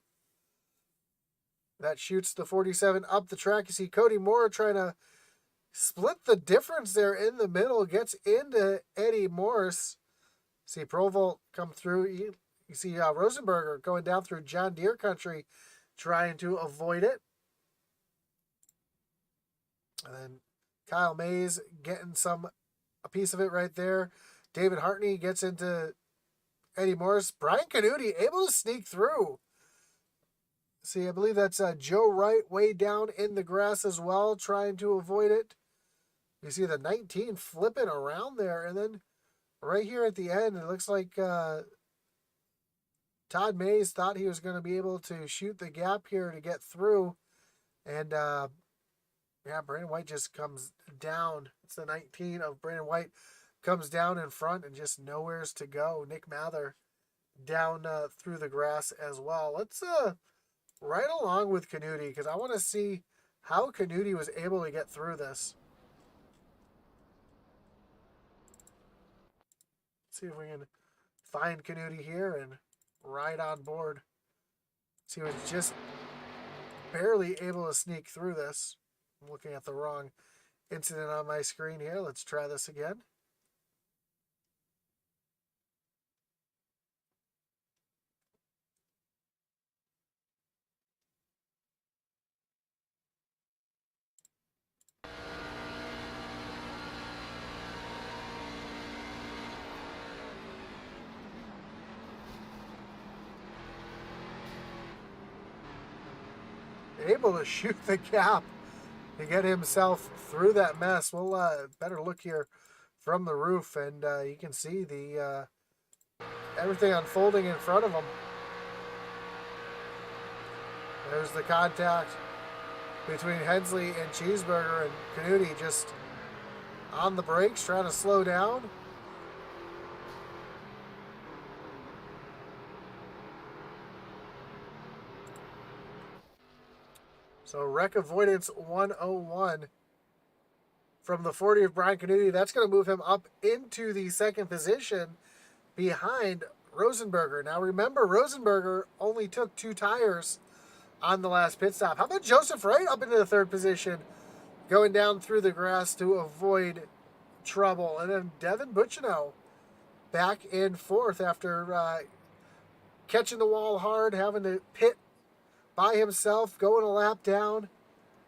A: That shoots the 47 up the track. You see Cody Moore trying to split the difference there in the middle. Gets into Eddie Morse. See Provolt come through. You see Rosenberger going down through John Deere country trying to avoid it. And then Kyle Mays getting a piece of it right there. David Hartney gets into Eddie Morris. Brian Canuti able to sneak through. See, I believe that's Joe Wright way down in the grass as well, trying to avoid it. You see the 19 flipping around there. And then right here at the end, it looks like Todd Mays thought he was going to be able to shoot the gap here to get through. And, yeah, Brandon White just comes down. It's the 19 of Brandon White comes down in front and just nowheres to go. Nick Mather down through the grass as well. Let's ride along with Canuti because I want to see how Canuti was able to get through this. See if we can find Canuti here and ride on board. See, he was just barely able to sneak through this. I'm looking at the wrong incident on my screen here. Let's try this again. Able to shoot the gap to get himself through that mess. We'll better look here from the roof, and you can see the everything unfolding in front of him. There's the contact between Hensley and Cheeseburger, and Canuti just on the brakes, trying to slow down. So wreck avoidance 101 from the 40 of Brian Canuti. That's going to move him up into the second position behind Rosenberger. Now remember, Rosenberger only took 2 tires on the last pit stop. How about Joseph Wright up into the third position, going down through the grass to avoid trouble? And then Devin Bucciano back in fourth after catching the wall hard, having to pit by himself, going a lap down.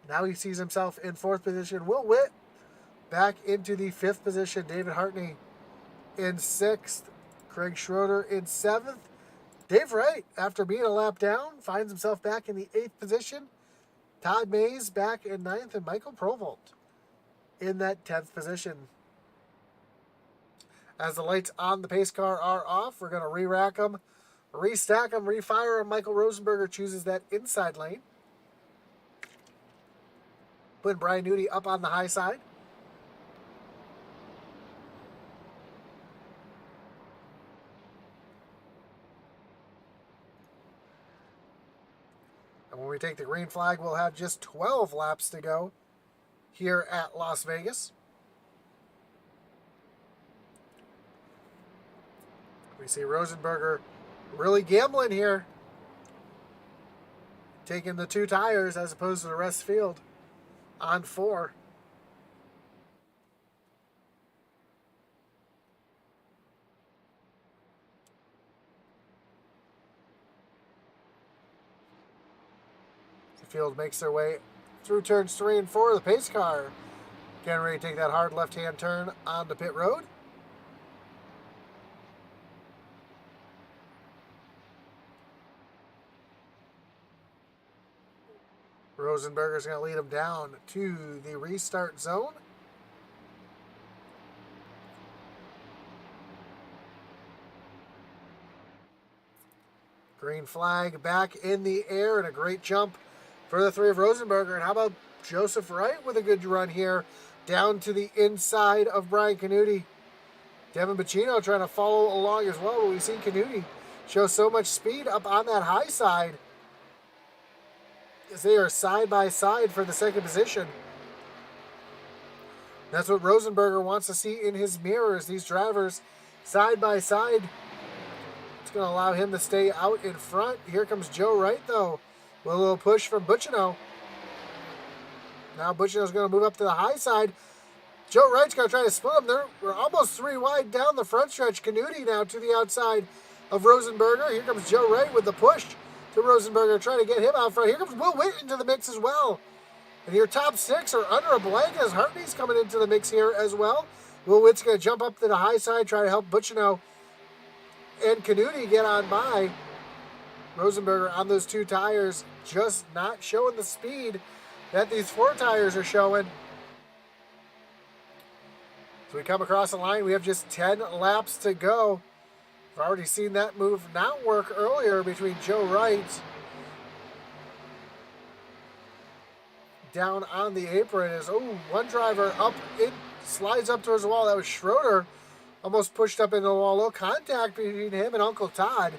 A: Now he sees himself in fourth position. Will Witt back into the fifth position. David Hartney in sixth. Craig Schroeder in seventh. Dave Wright, after being a lap down, finds himself back in the eighth position. Todd Mays back in ninth, and Michael Provolt in that 10th position. As the lights on the pace car are off, we're going to re-rack them, restack them, refire them. Michael Rosenberger chooses that inside lane. Putting Brian Nudi up on the high side. And when we take the green flag, we'll have just 12 laps to go here at Las Vegas. We see Rosenberger really gambling here, taking the 2 tires as opposed to the rest field on 4. The field makes their way through turns 3 and 4. The pace car getting ready to take that hard left-hand turn onto pit road. Rosenberger's going to lead him down to the restart zone. Green flag back in the air, and a great jump for the 3 of Rosenberger. And how about Joseph Wright with a good run here down to the inside of Brian Canuti. Devin Bucciano trying to follow along as well, but we've seen Canuti show so much speed up on that high side as they are side by side for the second position. That's what Rosenberger wants to see in his mirrors, these drivers side by side. It's going to allow him to stay out in front. Here comes Joe Wright, though, with a little push from Bucciano. Now Bucciano's going to move up to the high side. Joe Wright's going to try to split him. We're almost 3 wide down the front stretch. Canuti now to the outside of Rosenberger. Here comes Joe Wright with the push to Rosenberger, trying to get him out front. Here comes Will Witt into the mix as well. And your top 6 are under a blanket as Hartney's coming into the mix here as well. Will Witt's going to jump up to the high side, try to help Bucciano and Canuti get on by. Rosenberger on those 2 tires, just not showing the speed that these 4 tires are showing. So we come across the line, we have just 10 laps to go. We've already seen that move not work earlier between Joe Wright down on the apron. As one driver up, it slides up towards the wall. That was Schroeder, almost pushed up into the wall. A little contact between him and Uncle Todd.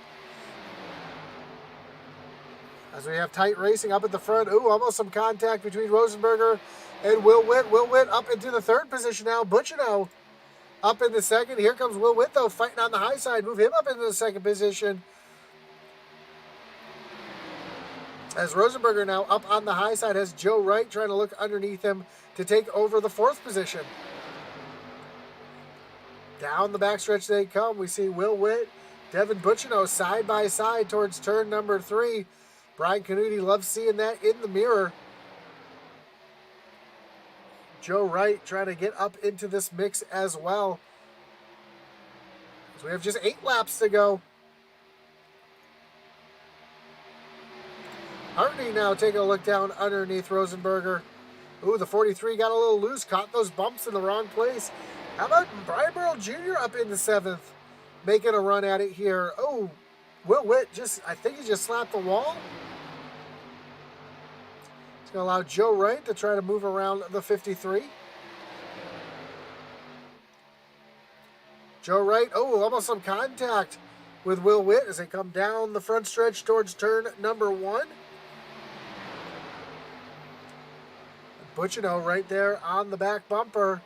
A: As we have tight racing up at the front. Almost some contact between Rosenberger and Will Witt. Will Witt up into the 3rd position now. Bucciano up in the 2nd. Here comes Will Witt, though, fighting on the high side. Move him up into the 2nd position. As Rosenberger now up on the high side has Joe Wright trying to look underneath him to take over the 4th position. Down the backstretch they come. We see Will Witt, Devin Bucciano side by side towards turn number 3. Brian Canuti loves seeing that in the mirror. Joe Wright trying to get up into this mix as well. So we have just 8 laps to go. Hartney now taking a look down underneath Rosenberger. The 43 got a little loose, caught those bumps in the wrong place. How about Brian Burrell Jr. up in the 7th, making a run at it here. Will Witt I think he just slapped the wall. It's going to allow Joe Wright to try to move around the 53. Joe Wright, almost some contact with Will Witt as they come down the front stretch towards turn number 1. Buccino right there on the back bumper.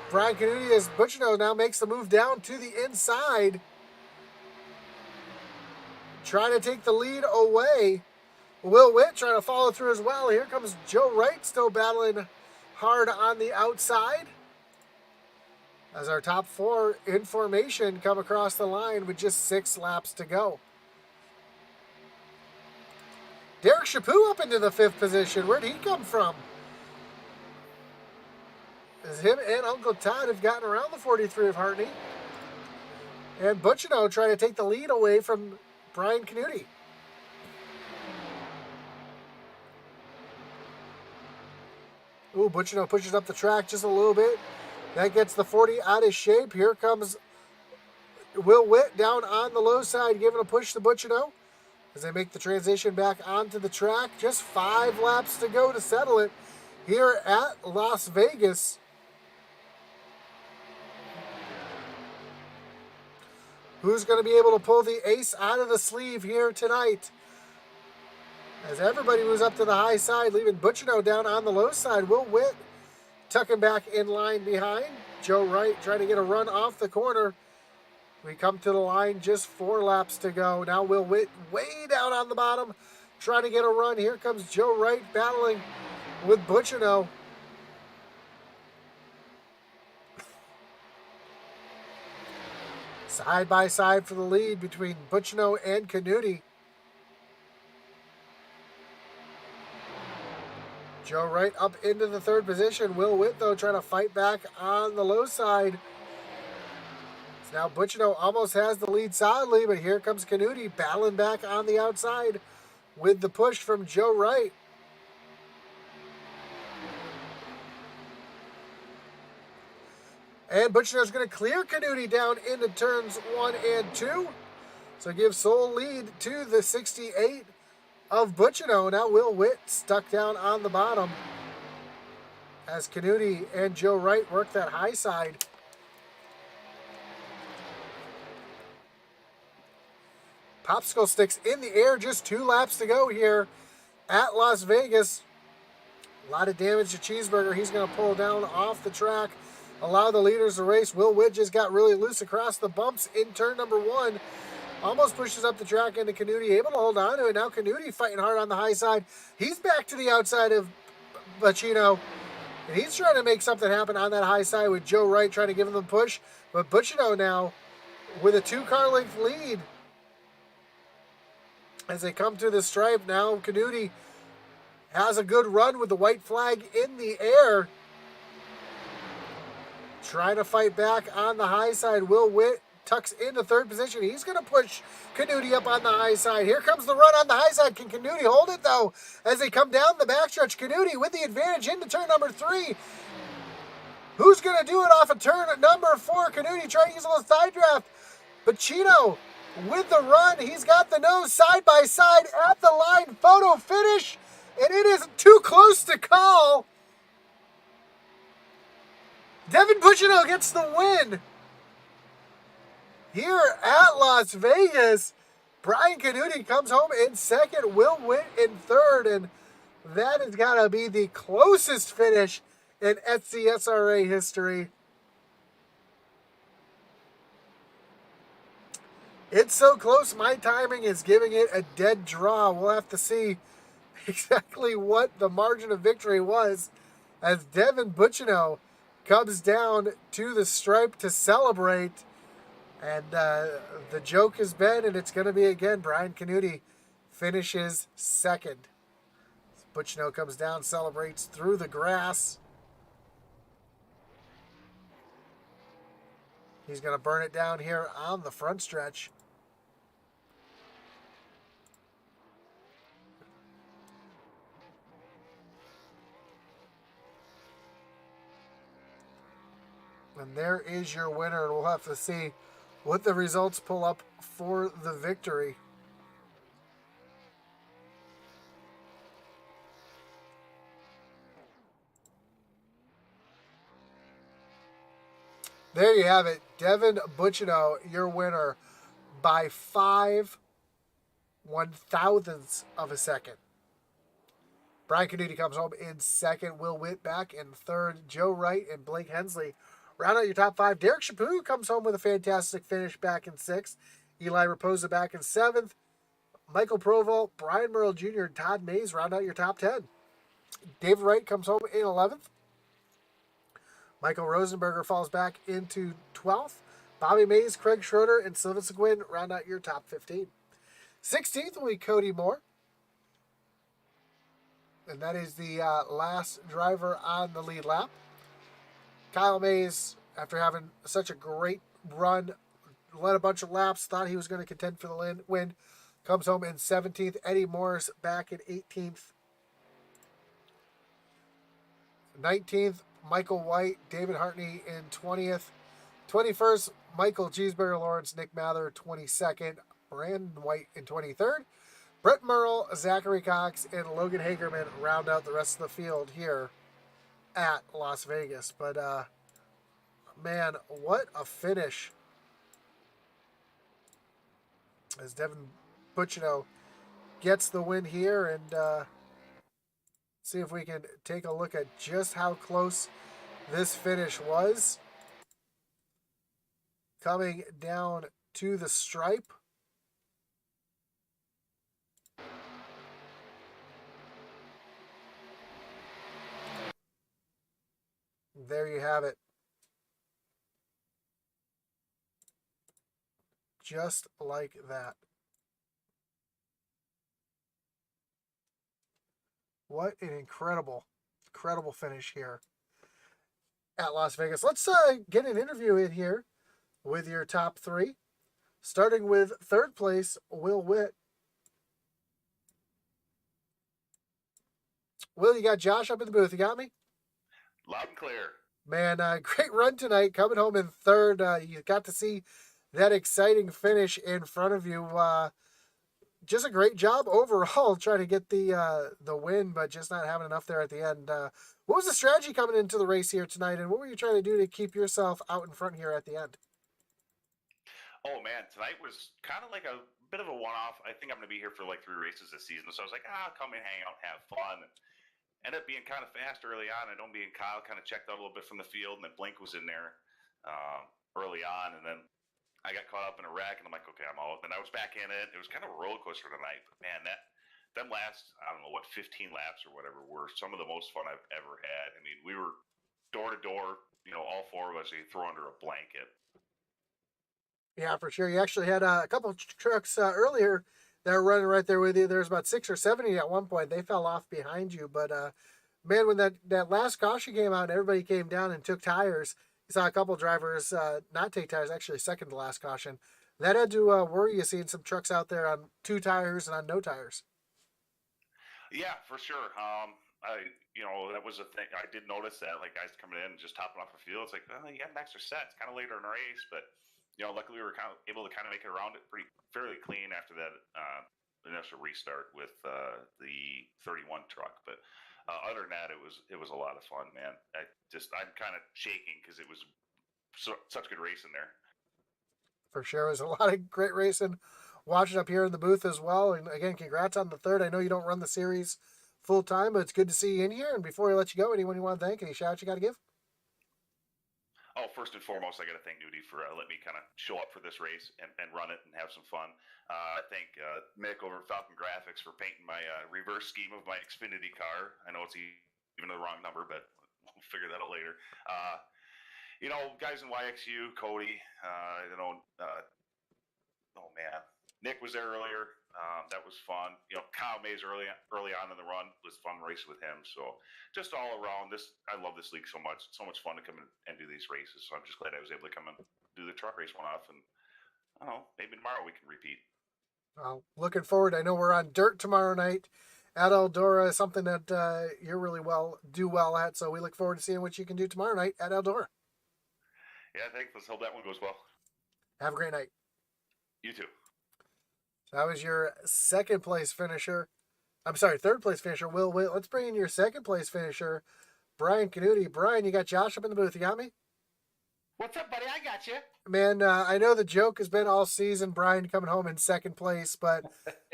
A: Brian Canuti, as Buccino now makes the move down to the inside. Trying to take the lead away. Will Witt trying to follow through as well. Here comes Joe Wright still battling hard on the outside. As our top four in formation come across the line with just 6 laps to go. Derek Chaput up into the 5th position. Where'd he come from? As him and Uncle Todd have gotten around the 43 of Hartney. And Buccino trying to take the lead away from Brian Canuti. Ooh, Buccino pushes up the track just a little bit. That gets the 40 out of shape. Here comes Will Witt down on the low side, giving a push to Buccino as they make the transition back onto the track. Just 5 laps to go to settle it here at Las Vegas. Who's going to be able to pull the ace out of the sleeve here tonight? As everybody moves up to the high side, leaving Buccino down on the low side. Will Witt tucking back in line behind. Joe Wright trying to get a run off the corner. We come to the line, just 4 laps to go. Now Will Witt way down on the bottom, trying to get a run. Here comes Joe Wright battling with Buccino. Side by side for the lead between Buccino and Canuti. Joe Wright up into the 3rd position. Will Witt, though, trying to fight back on the low side. So now Buccino almost has the lead solidly, but here comes Canuti battling back on the outside with the push from Joe Wright. And Buccino's going to clear Canuti down into turns 1 and 2. So give sole lead to the 68 of Buccino. Now Will Witt stuck down on the bottom as Canuti and Joe Wright work that high side. Popsicle sticks in the air, just 2 laps to go here at Las Vegas. A lot of damage to Cheeseburger. He's going to pull down off the track, allow the leaders to race. Will Witt just got really loose across the bumps in turn number 1. Almost pushes up the track into Canuti, able to hold on to it. Now Canuti fighting hard on the high side. He's back to the outside of Buccino, and he's trying to make something happen on that high side with Joe Wright trying to give him a push. But Buccino now with a 2-car length lead as they come to the stripe. Now Canuti has a good run with the white flag in the air. Trying to fight back on the high side. Will Witt tucks into 3rd position. He's going to push Canuti up on the high side. Here comes the run on the high side. Can Canuti hold it, though, as they come down the backstretch? Canuti with the advantage into turn number 3. Who's going to do it off of turn number 4? Canuti trying to use a little side draft. Buccino with the run. He's got the nose side by side at the line. Photo finish, and it is too close to call. Devin Buccino gets the win here at Las Vegas. Brian Canuti comes home in 2nd. Will Witt in 3rd. And that has got to be the closest finish in SCSRA history. It's so close, my timing is giving it a dead draw. We'll have to see exactly what the margin of victory was as Devin Buccino comes down to the stripe to celebrate. And the joke has been, and it's going to be again, Brian Canuti finishes 2nd. Buccino comes down, celebrates through the grass. He's going to burn it down here on the front stretch. And there is your winner, and we'll have to see what the results pull up for the victory. There you have it. Devin Buccino, your winner by 5/1000 of a second. Brian Canuti comes home in second. Will Witt back in third. Joe Wright and Blake Hensley round out your top five. Derek Chaput comes home with a fantastic finish back in sixth. Eli Raposa back in seventh. Michael Provo, Brian Merle Jr., and Todd Mays round out your top 10. David Wright comes home in 11th. Michael Rosenberger falls back into 12th. Bobby Mays, Craig Schroeder, and Sylvan Seguin round out your top 15. 16th will be Cody Moore. And that is the last driver on the lead lap. Kyle Mays, after having such a great run, led a bunch of laps, thought he was going to contend for the win, comes home in 17th. Eddie Morris back in 18th. 19th, Michael White, David Hartney in 20th. 21st, Michael Cheeseburger Lawrence, Nick Mather, 22nd. Brandon White in 23rd. Brett Merle, Zachary Cox, and Logan Hagerman round out the rest of the field here at Las Vegas. But, man, what a finish. As Devin Buccino gets the win here, and see if we can take a look at just how close this finish was. Coming down to the stripe. There you have it. Just like that. What an incredible finish here at Las Vegas. Let's get an interview in here with your top three. Starting with third place, Will Witt. Will, you got Josh up in the booth. You got me?
B: Loud and clear.
A: Man, great run tonight. Coming home in third. You got to see that exciting finish in front of you. Just a great job overall trying to get the win, but just not having enough there at the end. What was the strategy coming into the race here tonight, and what were you trying to do to keep yourself out in front here at the end?
B: Oh, man, tonight was kind of like a bit of a one-off. I think I'm going to be here for like 3 races this season, so I was like, I'll come and hang out and have fun. Ended up being kind of fast early on. I know me and Kyle kind of checked out a little bit from the field, and then Blink was in there early on, and then I got caught up in a wreck, and I'm like, okay, I'm out. Then I was back in it. It was kind of a roller coaster tonight, but man, them last, I don't know, 15 laps or whatever were some of the most fun I've ever had. I mean, we were door to door, all 4 of us, you throw under a blanket.
A: Yeah, for sure. You actually had a couple of trucks earlier that were running right there with you. There was about 6 or 7 at one point. They fell off behind you, but man, when that last caution came out and everybody came down and took tires, you saw a couple of drivers not take tires, actually second to last caution. That had to worry you seeing some trucks out there on 2 tires and on no tires.
B: Yeah, for sure. That was a thing. I did notice that, like guys coming in and just hopping off the field. It's like, well, you had an extra set. It's kind of later in the race, but luckily we were kind of able to make it around it fairly clean after that initial restart with the 31 truck. But other than that, it was a lot of fun, man. I'm kind of shaking because it was such good racing there.
A: For sure, it was a lot of great racing. Watching up here in the booth as well. And again, congrats on the third. I know you don't run the series full time, but it's good to see you in here. And before I let you go, anyone you want to thank? Any shout outs you got to give?
B: Oh, first and foremost, I got to thank Nudie for letting me kind of show up for this race and run it and have some fun. I thank Mick over at Falcon Graphics for painting my reverse scheme of my Xfinity car. I know it's even the wrong number, but we'll figure that out later. Guys in YXU, Cody, oh man, Nick was there earlier. That was fun. Kyle Mays early on in the run was fun racing with him. So just all around, I love this league so much. It's so much fun to come in and do these races. So I'm just glad I was able to come and do the truck race one off. And I don't know, maybe tomorrow we can repeat.
A: Well, looking forward. I know we're on dirt tomorrow night at Eldora, something that you're really do well at. So we look forward to seeing what you can do tomorrow night at Eldora.
B: Yeah, thanks. Let's hope that one goes well.
A: Have a great night.
B: You too.
A: So that was your third place finisher, Will Witt. Let's bring in your second place finisher, Brian Canuti. Brian, you got Josh up in the booth. You got me?
C: What's up, buddy? I got you.
A: Man, I know the joke has been all season, Brian coming home in second place, but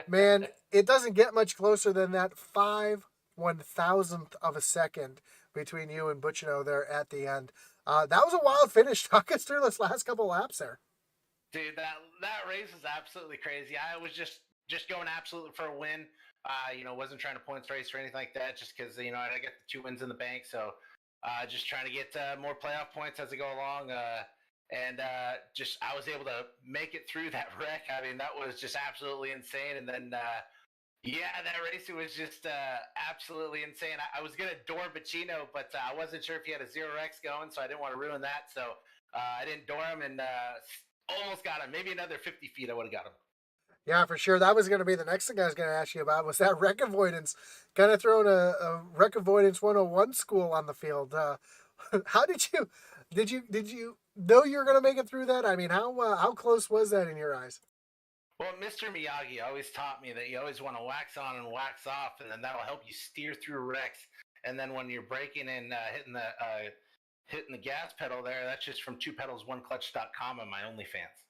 A: man, it doesn't get much closer than that 5 1/1000th of a second between you and Butchino there at the end. That was a wild finish. Talk us through this last couple laps there.
C: Dude, that race was absolutely crazy. I was just going absolutely for a win. Wasn't trying to points race or anything like that, just because I get the 2 wins in the bank. So just trying to get more playoff points as I go along. Just I was able to make it through that wreck. I mean, that was just absolutely insane. And then that race was just absolutely insane. I was gonna door Bacino, but I wasn't sure if he had a 0x going, so I didn't want to ruin that. So I didn't door him, and almost got him. Maybe another 50 feet, I would have got him.
A: Yeah, for sure. That was going to be the next thing I was going to ask you about, was that wreck avoidance. Kind of throwing a wreck avoidance 101 school on the field. How did you know you were going to make it through that? I mean, how close was that in your eyes?
C: Well, Mr. Miyagi always taught me that you always want to wax on and wax off, and then that'll help you steer through wrecks. And then when you're braking and hitting the gas pedal there, that's just from 2pedals1clutch.com and my OnlyFans.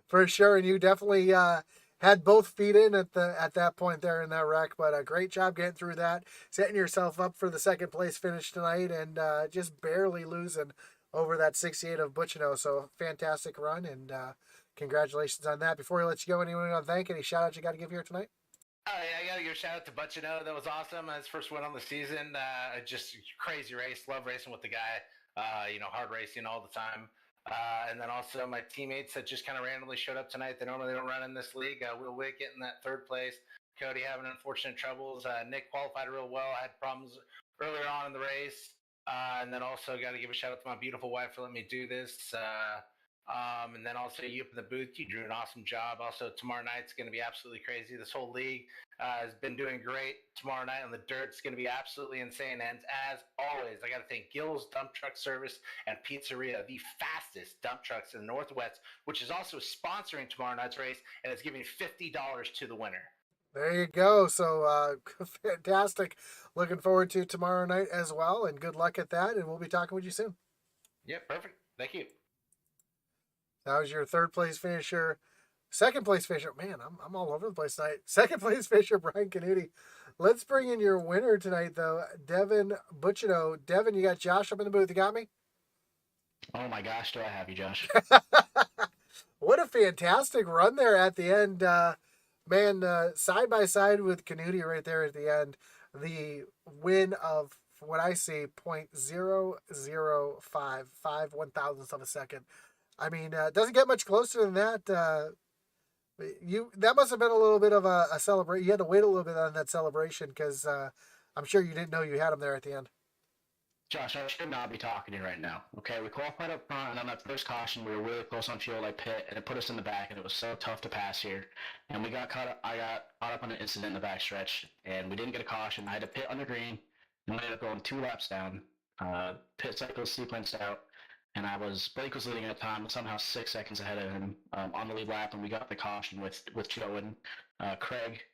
A: For sure, and you definitely had both feet in at that point there in that wreck. But a great job getting through that, setting yourself up for the second place finish tonight, and just barely losing over that 68 of Butchino. So fantastic run, and congratulations on that. Before we let you go, anyone want to thank? Any shout outs you got to give here tonight?
C: Oh, yeah, I got to give a shout out to Butchino. That was awesome. His first win on the season. Just crazy race. Love racing with the guy. Hard racing all the time. And then also my teammates that just kind of randomly showed up tonight. They normally don't run in this league. Will Wick getting that third place. Cody having unfortunate troubles. Nick qualified real well. I had problems earlier on in the race. And then also got to give a shout out to my beautiful wife for letting me do this. And then also you up in the booth, you drew an awesome job. Also, tomorrow night's going to be absolutely crazy. This whole league has been doing great. Tomorrow night on the dirt, it's going to be absolutely insane. And as always, I got to thank Gill's Dump Truck Service and Pizzeria, the fastest dump trucks in the Northwest, which is also sponsoring tomorrow night's race, and it's giving $50 to the winner.
A: There you go. So fantastic. Looking forward to tomorrow night as well, and good luck at that. And we'll be talking with you soon.
C: Yeah, perfect. Thank you.
A: That was your third place finisher. Second place finisher. Man, I'm all over the place tonight. Second place finisher, Brian Canuti. Let's bring in your winner tonight, though, Devin Butchino. Devin, you got Josh up in the booth. You got me?
D: Oh my gosh, do I have you, Josh?
A: What a fantastic run there at the end. Side by side with Canuti right there at the end. The win of, what I see, 0.005, 1/1000th of a second. I mean, it doesn't get much closer than that. That must have been a little bit of a celebration. You had to wait a little bit on that celebration because I'm sure you didn't know you had him there at the end.
D: Josh, I should not be talking to you right now. Okay, we qualified up front, and on that first caution, we were really close on fuel like pit, and it put us in the back, and it was so tough to pass here. And I got caught up on an incident in the backstretch, and we didn't get a caution. I had to pit under green, and we ended up going 2 laps down. Pit cycle sequenced out. And Blake was leading at the time, but somehow 6 seconds ahead of him on the lead lap, and we got the caution with Joe and Craig.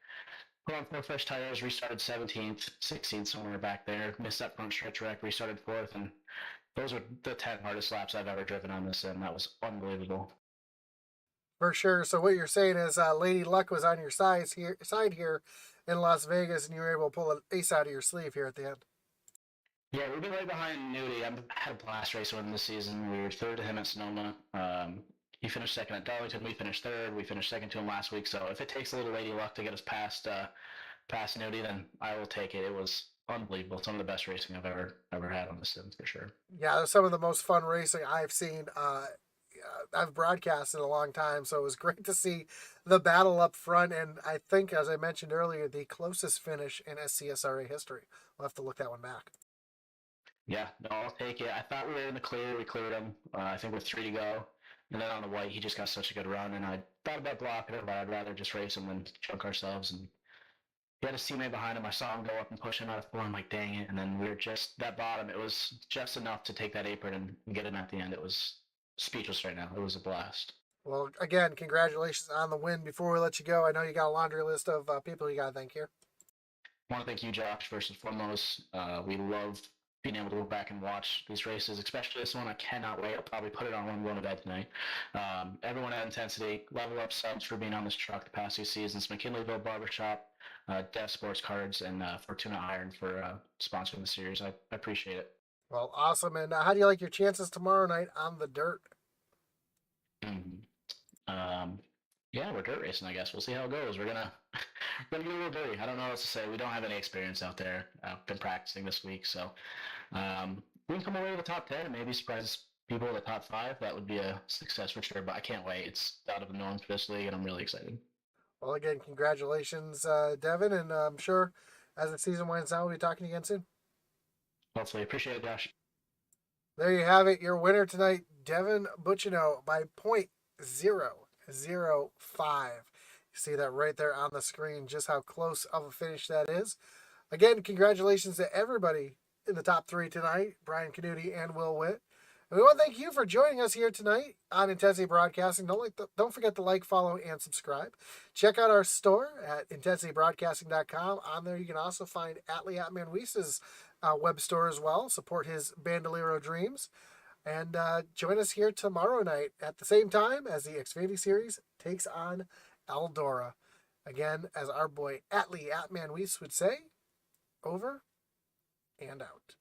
D: Put on 4 fresh tires, restarted 17th, 16th, somewhere back there. Missed that front stretch wreck, restarted 4th, and those were the 10 hardest laps I've ever driven on this, and that was unbelievable.
A: For sure. So what you're saying is Lady Luck was on your side here in Las Vegas, and you were able to pull an ace out of your sleeve here at the end.
D: Yeah, we've been right behind Nudie. I've had a blast racing with him this season. We were third to him at Sonoma. He finished second at Darlington. We finished third. We finished second to him last week. So if it takes a little lady luck to get us past Nudie, then I will take it. It was unbelievable. Some of the best racing I've ever had on the sim, for sure.
A: Yeah, it was some of the most fun racing I've seen. I've broadcasted a long time, so it was great to see the battle up front. And I think, as I mentioned earlier, the closest finish in SCSRA history. We'll have to look that one back.
D: Yeah, no, I'll take it. I thought we were in the clear. We cleared him, I think, with 3 to go. And then on the white, he just got such a good run. And I thought about blocking it, but I'd rather just race him than chunk ourselves. And he had his teammate behind him. I saw him go up and push him out of 4. I'm like, dang it. And then we were just, that bottom, it was just enough to take that apron and get him at the end. It was speechless right now. It was a blast.
A: Well, again, congratulations on the win. Before we let you go, I know you got a laundry list of people you got to thank here.
D: I want to thank you, Josh, first and foremost. We love being able to go back and watch these races, especially this one. I cannot wait. I'll probably put it on when I'm going to bed tonight. Everyone at Intensity, level up subs for being on this truck the past 2 seasons. McKinleyville Barbershop, Dev Sports Cards, and Fortuna Iron for sponsoring the series. I appreciate it.
A: Well, awesome. And how do you like your chances tomorrow night on the dirt?
D: Yeah, we're dirt racing, I guess. We'll see how it goes. We're gonna get a little dirty. I don't know what to say. We don't have any experience out there. I've been practicing this week, so we can come away with the top 10 and maybe surprise people with the top 5. That would be a success for sure, but I can't wait. It's out of the norm for this league, and I'm really excited.
A: Well, again, congratulations, Devin, and I'm sure as the season winds down, we'll be talking again soon.
D: Hopefully. Appreciate it, Josh.
A: There you have it. Your winner tonight, Devin Buccino, by .005. You see that right there on the screen, just how close of a finish that is. Again, congratulations to everybody in the top 3 tonight, Brian Canuti and Will Witt. And we want to thank you for joining us here tonight on Intensity Broadcasting. Don't forget to like, follow, and subscribe. Check out our store at intensitybroadcasting.com. On there, you can also find Atlee Atman-Weiss's web store as well. Support his Bandolero dreams. And join us here tomorrow night at the same time as the Xfinity Series takes on Eldora. Again, as our boy Atlee Atman-Weiss would say, over and out.